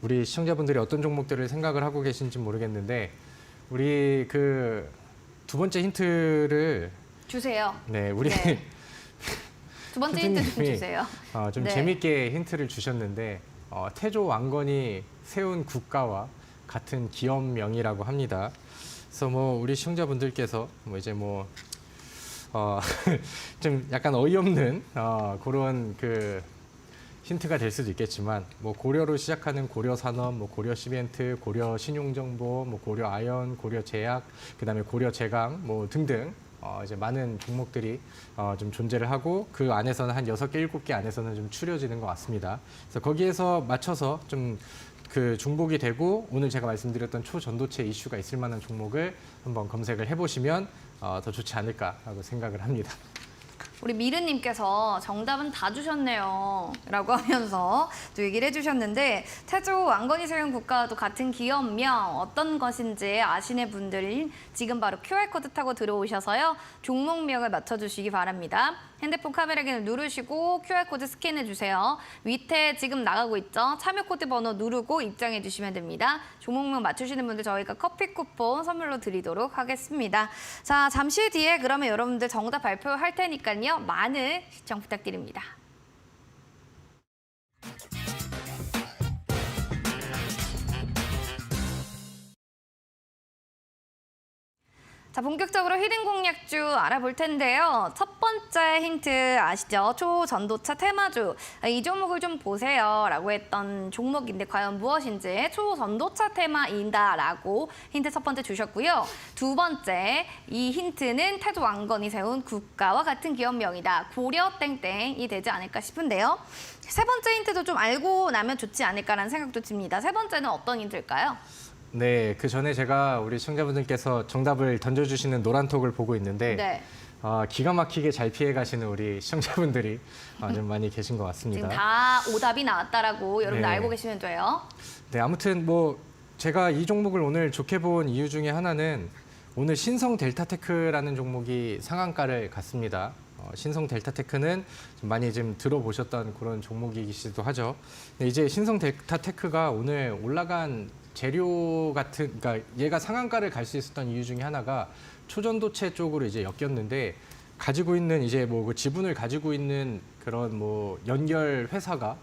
우리 시청자분들이 어떤 종목들을 생각을 하고 계신지 모르겠는데 우리 그 두 번째 힌트를 주세요. 네, 우리 네. 두 번째 힌트 좀 선생님이 주세요. 좀 네. 재밌게 힌트를 주셨는데 태조 왕건이 세운 국가와 같은 기업명이라고 합니다. 그래서 뭐 우리 시청자분들께서 뭐 이제 뭐 좀 약간 어이없는 그런 그 힌트가 될 수도 있겠지만 뭐 고려로 시작하는 고려산업, 뭐 고려시멘트, 고려신용정보, 뭐 고려아연, 고려제약, 그다음에 고려제강 뭐 등등 이제 많은 종목들이 좀 존재를 하고 그 안에서는 한 6개, 7개 안에서는 좀 추려지는 것 같습니다. 그래서 거기에서 맞춰서 좀 그 중복이 되고 오늘 제가 말씀드렸던 초전도체 이슈가 있을 만한 종목을 한번 검색을 해보시면 더 좋지 않을까라고 생각을 합니다. 우리 미르님께서 정답은 다 주셨네요 라고 하면서 또 얘기를 해주셨는데 태조 왕건이 세운 국가와도 같은 기업명 어떤 것인지 아시는 분들은 지금 바로 QR코드 타고 들어오셔서요 종목명을 맞춰주시기 바랍니다. 핸드폰 카메라 기능 누르시고 QR코드 스캔해주세요. 밑에 지금 나가고 있죠? 참여 코드 번호 누르고 입장해주시면 됩니다. 종목명 맞추시는 분들 저희가 커피 쿠폰 선물로 드리도록 하겠습니다. 자, 잠시 뒤에 그러면 여러분들 정답 발표할 테니까요. 많은 시청 부탁드립니다. 자, 본격적으로 히든 공략주 알아볼 텐데요. 첫 번째 힌트 아시죠? 초전도체 테마주. 이 종목을 좀 보세요 라고 했던 종목인데 과연 무엇인지 초전도체 테마이다 라고 힌트 첫 번째 주셨고요. 두 번째, 이 힌트는 태조 왕건이 세운 국가와 같은 기업명이다. 고려 땡땡이 되지 않을까 싶은데요. 세 번째 힌트도 좀 알고 나면 좋지 않을까라는 생각도 듭니다. 세 번째는 어떤 힌트일까요? 네, 그 전에 제가 우리 시청자분들께서 정답을 던져주시는 노란톡을 보고 있는데 네. 기가 막히게 잘 피해 가시는 우리 시청자분들이 좀 많이 계신 것 같습니다. 지금 다 오답이 나왔다라고 여러분들 네. 알고 계시면 돼요. 네, 아무튼 뭐 제가 이 종목을 오늘 좋게 본 이유 중에 하나는 오늘 신성 델타테크라는 종목이 상한가를 갔습니다. 신성 델타테크는 좀 많이 좀 들어보셨던 그런 종목이기도 하죠. 근데 이제 신성 델타테크가 오늘 올라간 재료 같은, 그러니까 얘가 상한가를 갈 수 있었던 이유 중에 하나가 초전도체 쪽으로 이제 엮였는데 가지고 있는 이제 뭐 그 지분을 가지고 있는 그런 뭐 연결 회사가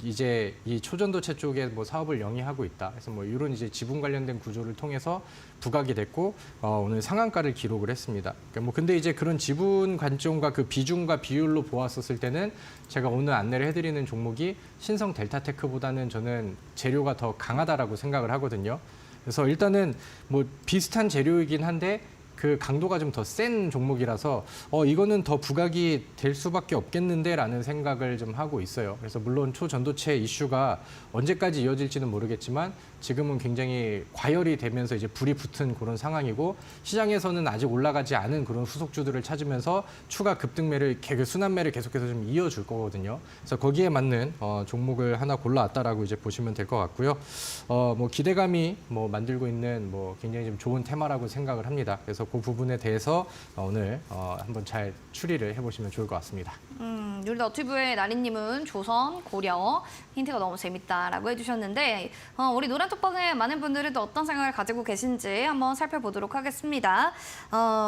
이제 이 초전도체 쪽에 뭐 사업을 영위하고 있다. 그래서 뭐 이런 이제 지분 관련된 구조를 통해서 부각이 됐고 오늘 상한가를 기록을 했습니다. 그러니까 뭐 근데 이제 그런 지분 관점과 그 비중과 비율로 보았었을 때는 제가 오늘 안내를 해드리는 종목이 신성 델타테크보다는 저는 재료가 더 강하다라고 생각을 하거든요. 그래서 일단은 뭐 비슷한 재료이긴 한데 그 강도가 좀 더 센 종목이라서 이거는 더 부각이 될 수밖에 없겠는데라는 생각을 좀 하고 있어요. 그래서 물론 초전도체 이슈가 언제까지 이어질지는 모르겠지만 지금은 굉장히 과열이 되면서 이제 불이 붙은 그런 상황이고 시장에서는 아직 올라가지 않은 그런 후속주들을 찾으면서 추가 급등매를 순환매를 계속해서 좀 이어줄 거거든요. 그래서 거기에 맞는 종목을 하나 골라왔다라고 이제 보시면 될 것 같고요. 뭐 기대감이 뭐 만들고 있는 뭐 굉장히 좀 좋은 테마라고 생각을 합니다. 그래서 그래서 그 부분에 대해서 오늘 한번 잘 추리를 해보시면 좋을 것 같습니다. 우리 너튜브의 나리님은 조선, 고려 힌트가 너무 재밌다라고 해주셨는데 우리 노란톡방에 많은 분들은 또 어떤 생각을 가지고 계신지 한번 살펴보도록 하겠습니다.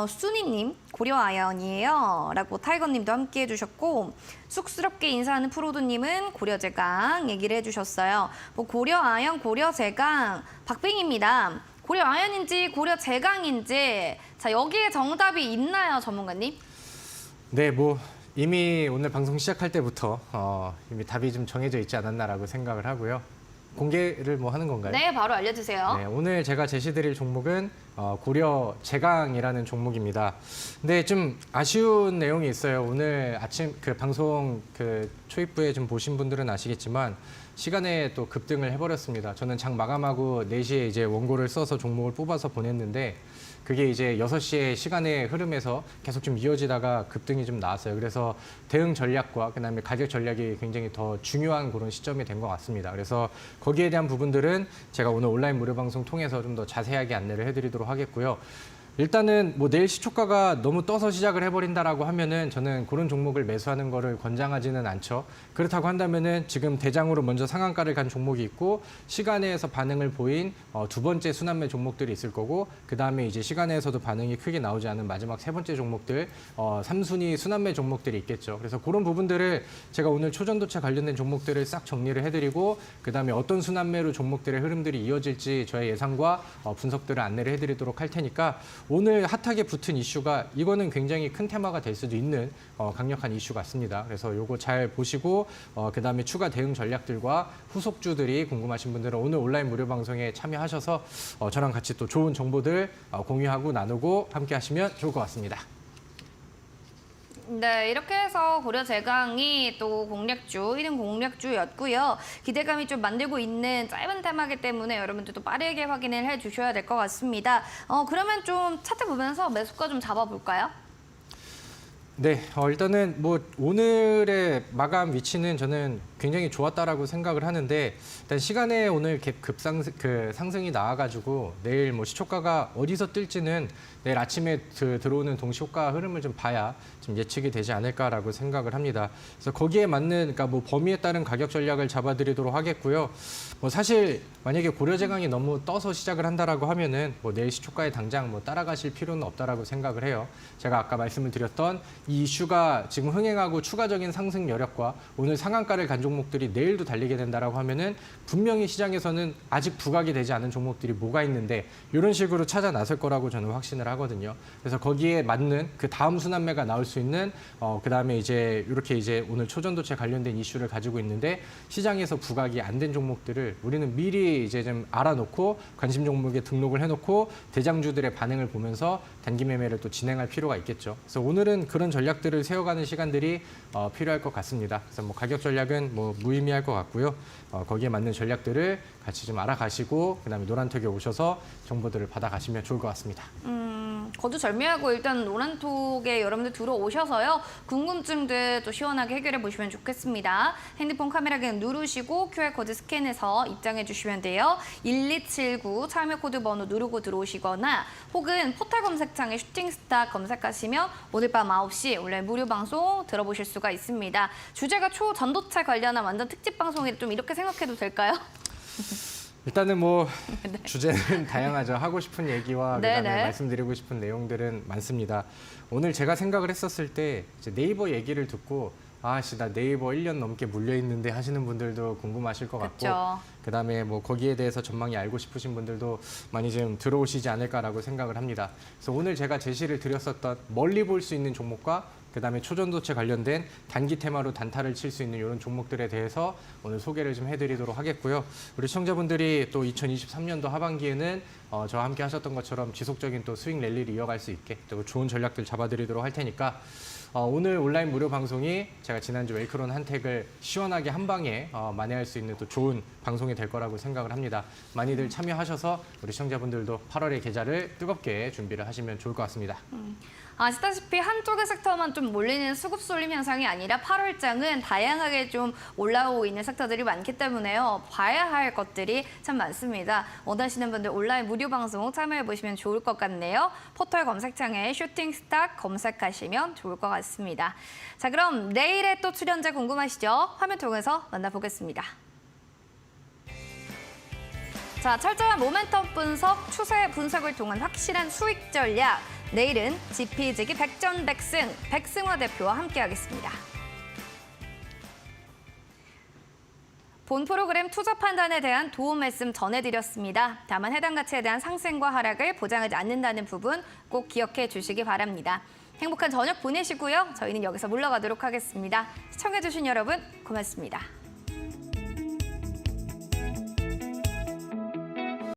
수니님 고려 아연이에요 라고 타이거님도 함께 해주셨고 쑥스럽게 인사하는 프로도님은 고려제강 얘기를 해주셨어요. 뭐 고려 아연, 고려 제강 박빙입니다. 고려 아연인지 고려 제강인지 자 여기에 정답이 있나요, 전문가님? 네, 뭐 이미 오늘 방송 시작할 때부터 이미 답이 좀 정해져 있지 않았나라고 생각을 하고요. 공개를 뭐 하는 건가요? 네, 바로 알려주세요. 네, 오늘 제가 제시드릴 종목은 고려 제강이라는 종목입니다. 근데 좀 아쉬운 내용이 있어요. 오늘 아침 그 방송 그 초입부에 좀 보신 분들은 아시겠지만 시간에 또 급등을 해버렸습니다. 저는 장 마감하고 4시에 이제 원고를 써서 종목을 뽑아서 보냈는데 그게 이제 6시에 시간의 흐름에서 계속 좀 이어지다가 급등이 좀 나왔어요. 그래서 대응 전략과 그다음에 가격 전략이 굉장히 더 중요한 그런 시점이 된 것 같습니다. 그래서 거기에 대한 부분들은 제가 오늘 온라인 무료 방송 통해서 좀 더 자세하게 안내를 해드리도록 하겠고요. 일단은 뭐 내일 시초가가 너무 떠서 시작을 해버린다라고 하면은 저는 그런 종목을 매수하는 거를 권장하지는 않죠. 그렇다고 한다면은 지금 대장으로 먼저 상한가를 간 종목이 있고 시간에서 반응을 보인 두 번째 순환매 종목들이 있을 거고 그 다음에 이제 시간에서도 반응이 크게 나오지 않은 마지막 세 번째 종목들 3순위 순환매 종목들이 있겠죠. 그래서 그런 부분들을 제가 오늘 초전도체 관련된 종목들을 싹 정리를 해드리고 그 다음에 어떤 순환매로 종목들의 흐름들이 이어질지 저의 예상과 분석들을 안내를 해드리도록 할 테니까 오늘 핫하게 붙은 이슈가 이거는 굉장히 큰 테마가 될 수도 있는 강력한 이슈 같습니다. 그래서 요거 잘 보시고 그다음에 추가 대응 전략들과 후속주들이 궁금하신 분들은 오늘 온라인 무료 방송에 참여하셔서 저랑 같이 또 좋은 정보들 공유하고 나누고 함께 하시면 좋을 것 같습니다. 네, 이렇게 해서 고려 제강이 또 공략주, 1등 공략주였고요. 기대감이 좀 만들고 있는 짧은 테마이기 때문에 여러분들도 빠르게 확인을 해주셔야 될 것 같습니다. 그러면 좀 차트 보면서 매수가 좀 잡아볼까요? 네, 일단은 뭐 오늘의 마감 위치는 저는 굉장히 좋았다라고 생각을 하는데 일단 시간에 오늘 상승이 나와가지고 내일 뭐 시초가가 어디서 뜰지는 내일 아침에 들어오는 동시효과 흐름을 좀 봐야 좀 예측이 되지 않을까라고 생각을 합니다. 그래서 거기에 맞는 그러니까 뭐 범위에 따른 가격 전략을 잡아드리도록 하겠고요. 뭐 사실 만약에 고려제강이 너무 떠서 시작을 한다라고 하면은 뭐 내일 시초가에 당장 뭐 따라가실 필요는 없다라고 생각을 해요. 제가 아까 말씀을 드렸던 이 이슈가 지금 흥행하고 추가적인 상승 여력과 오늘 상한가를 간 종목들이 내일도 달리게 된다라고 하면은 분명히 시장에서는 아직 부각이 되지 않은 종목들이 뭐가 있는데 이런 식으로 찾아 나설 거라고 저는 확신을 하거든요. 그래서 거기에 맞는 그 다음 순환매가 나올 수 있는 그다음에 이제 이렇게 이제 오늘 초전도체 관련된 이슈를 가지고 있는데 시장에서 부각이 안 된 종목들을 우리는 미리 이제 좀 알아놓고 관심 종목에 등록을 해놓고 대장주들의 반응을 보면서 단기 매매를 또 진행할 필요가 있겠죠. 그래서 오늘은 그런 전략들을 세워가는 시간들이 필요할 것 같습니다. 그래서 뭐 가격 전략은 뭐 무의미할 것 같고요. 거기에 맞는 전략들을 같이 좀 알아가시고 그다음에 노란톡에 오셔서 정보들을 받아가시면 좋을 것 같습니다. 거두절미하고 일단 노란톡에 여러분들 들어오셔서요. 궁금증들 또 시원하게 해결해 보시면 좋겠습니다. 핸드폰 카메라 그냥 누르시고 QR코드 스캔해서 입장해 주시면 돼요. 1279 참여 코드 번호 누르고 들어오시거나 혹은 포털 검색창에 슈팅스타 검색하시면 오늘 밤 9시 온라인 무료 방송 들어보실 수가 있습니다. 주제가 초전도체 관련한 완전 특집 방송이 좀 이렇게 생각해도 될까요? 일단은 뭐 주제는 다양하죠. 하고 싶은 얘기와 그다음에 네네. 말씀드리고 싶은 내용들은 많습니다. 오늘 제가 생각을 했었을 때 이제 네이버 얘기를 듣고 아씨 나 네이버 1년 넘게 물려 있는데 하시는 분들도 궁금하실 것 같고 그쵸. 그다음에 뭐 거기에 대해서 전망이 알고 싶으신 분들도 많이 좀 들어오시지 않을까라고 생각을 합니다. 그래서 오늘 제가 제시를 드렸었던 멀리 볼 수 있는 종목과 그다음에 초전도체 관련된 단기 테마로 단타를 칠 수 있는 이런 종목들에 대해서 오늘 소개를 좀 해드리도록 하겠고요. 우리 시청자분들이 또 2023년도 하반기에는 저와 함께 하셨던 것처럼 지속적인 또 수익 랠리를 이어갈 수 있게 또 좋은 전략들 잡아드리도록 할 테니까 오늘 온라인 무료 방송이 제가 지난주 웨이크론 한택을 시원하게 한 방에 만회할 수 있는 또 좋은 방송이 될 거라고 생각을 합니다. 많이들 참여하셔서 우리 시청자분들도 8월의 계좌를 뜨겁게 준비를 하시면 좋을 것 같습니다. 아시다시피 한쪽의 섹터만 좀 몰리는 수급 쏠림 현상이 아니라 8월장은 다양하게 좀 올라오고 있는 섹터들이 많기 때문에요. 봐야 할 것들이 참 많습니다. 원하시는 분들 온라인 무료 방송 참여해 보시면 좋을 것 같네요. 포털 검색창에 슈팅스탁 검색하시면 좋을 것 같습니다. 자, 그럼 내일의 또 출연자 궁금하시죠? 화면 통해서 만나보겠습니다. 자, 철저한 모멘텀 분석, 추세 분석을 통한 확실한 수익 전략. 내일은 지피지기 백전백승, 백승화 대표와 함께하겠습니다. 본 프로그램 투자 판단에 대한 도움 말씀 전해드렸습니다. 다만 해당 가치에 대한 상승과 하락을 보장하지 않는다는 부분 꼭 기억해 주시기 바랍니다. 행복한 저녁 보내시고요. 저희는 여기서 물러가도록 하겠습니다. 시청해주신 여러분 고맙습니다.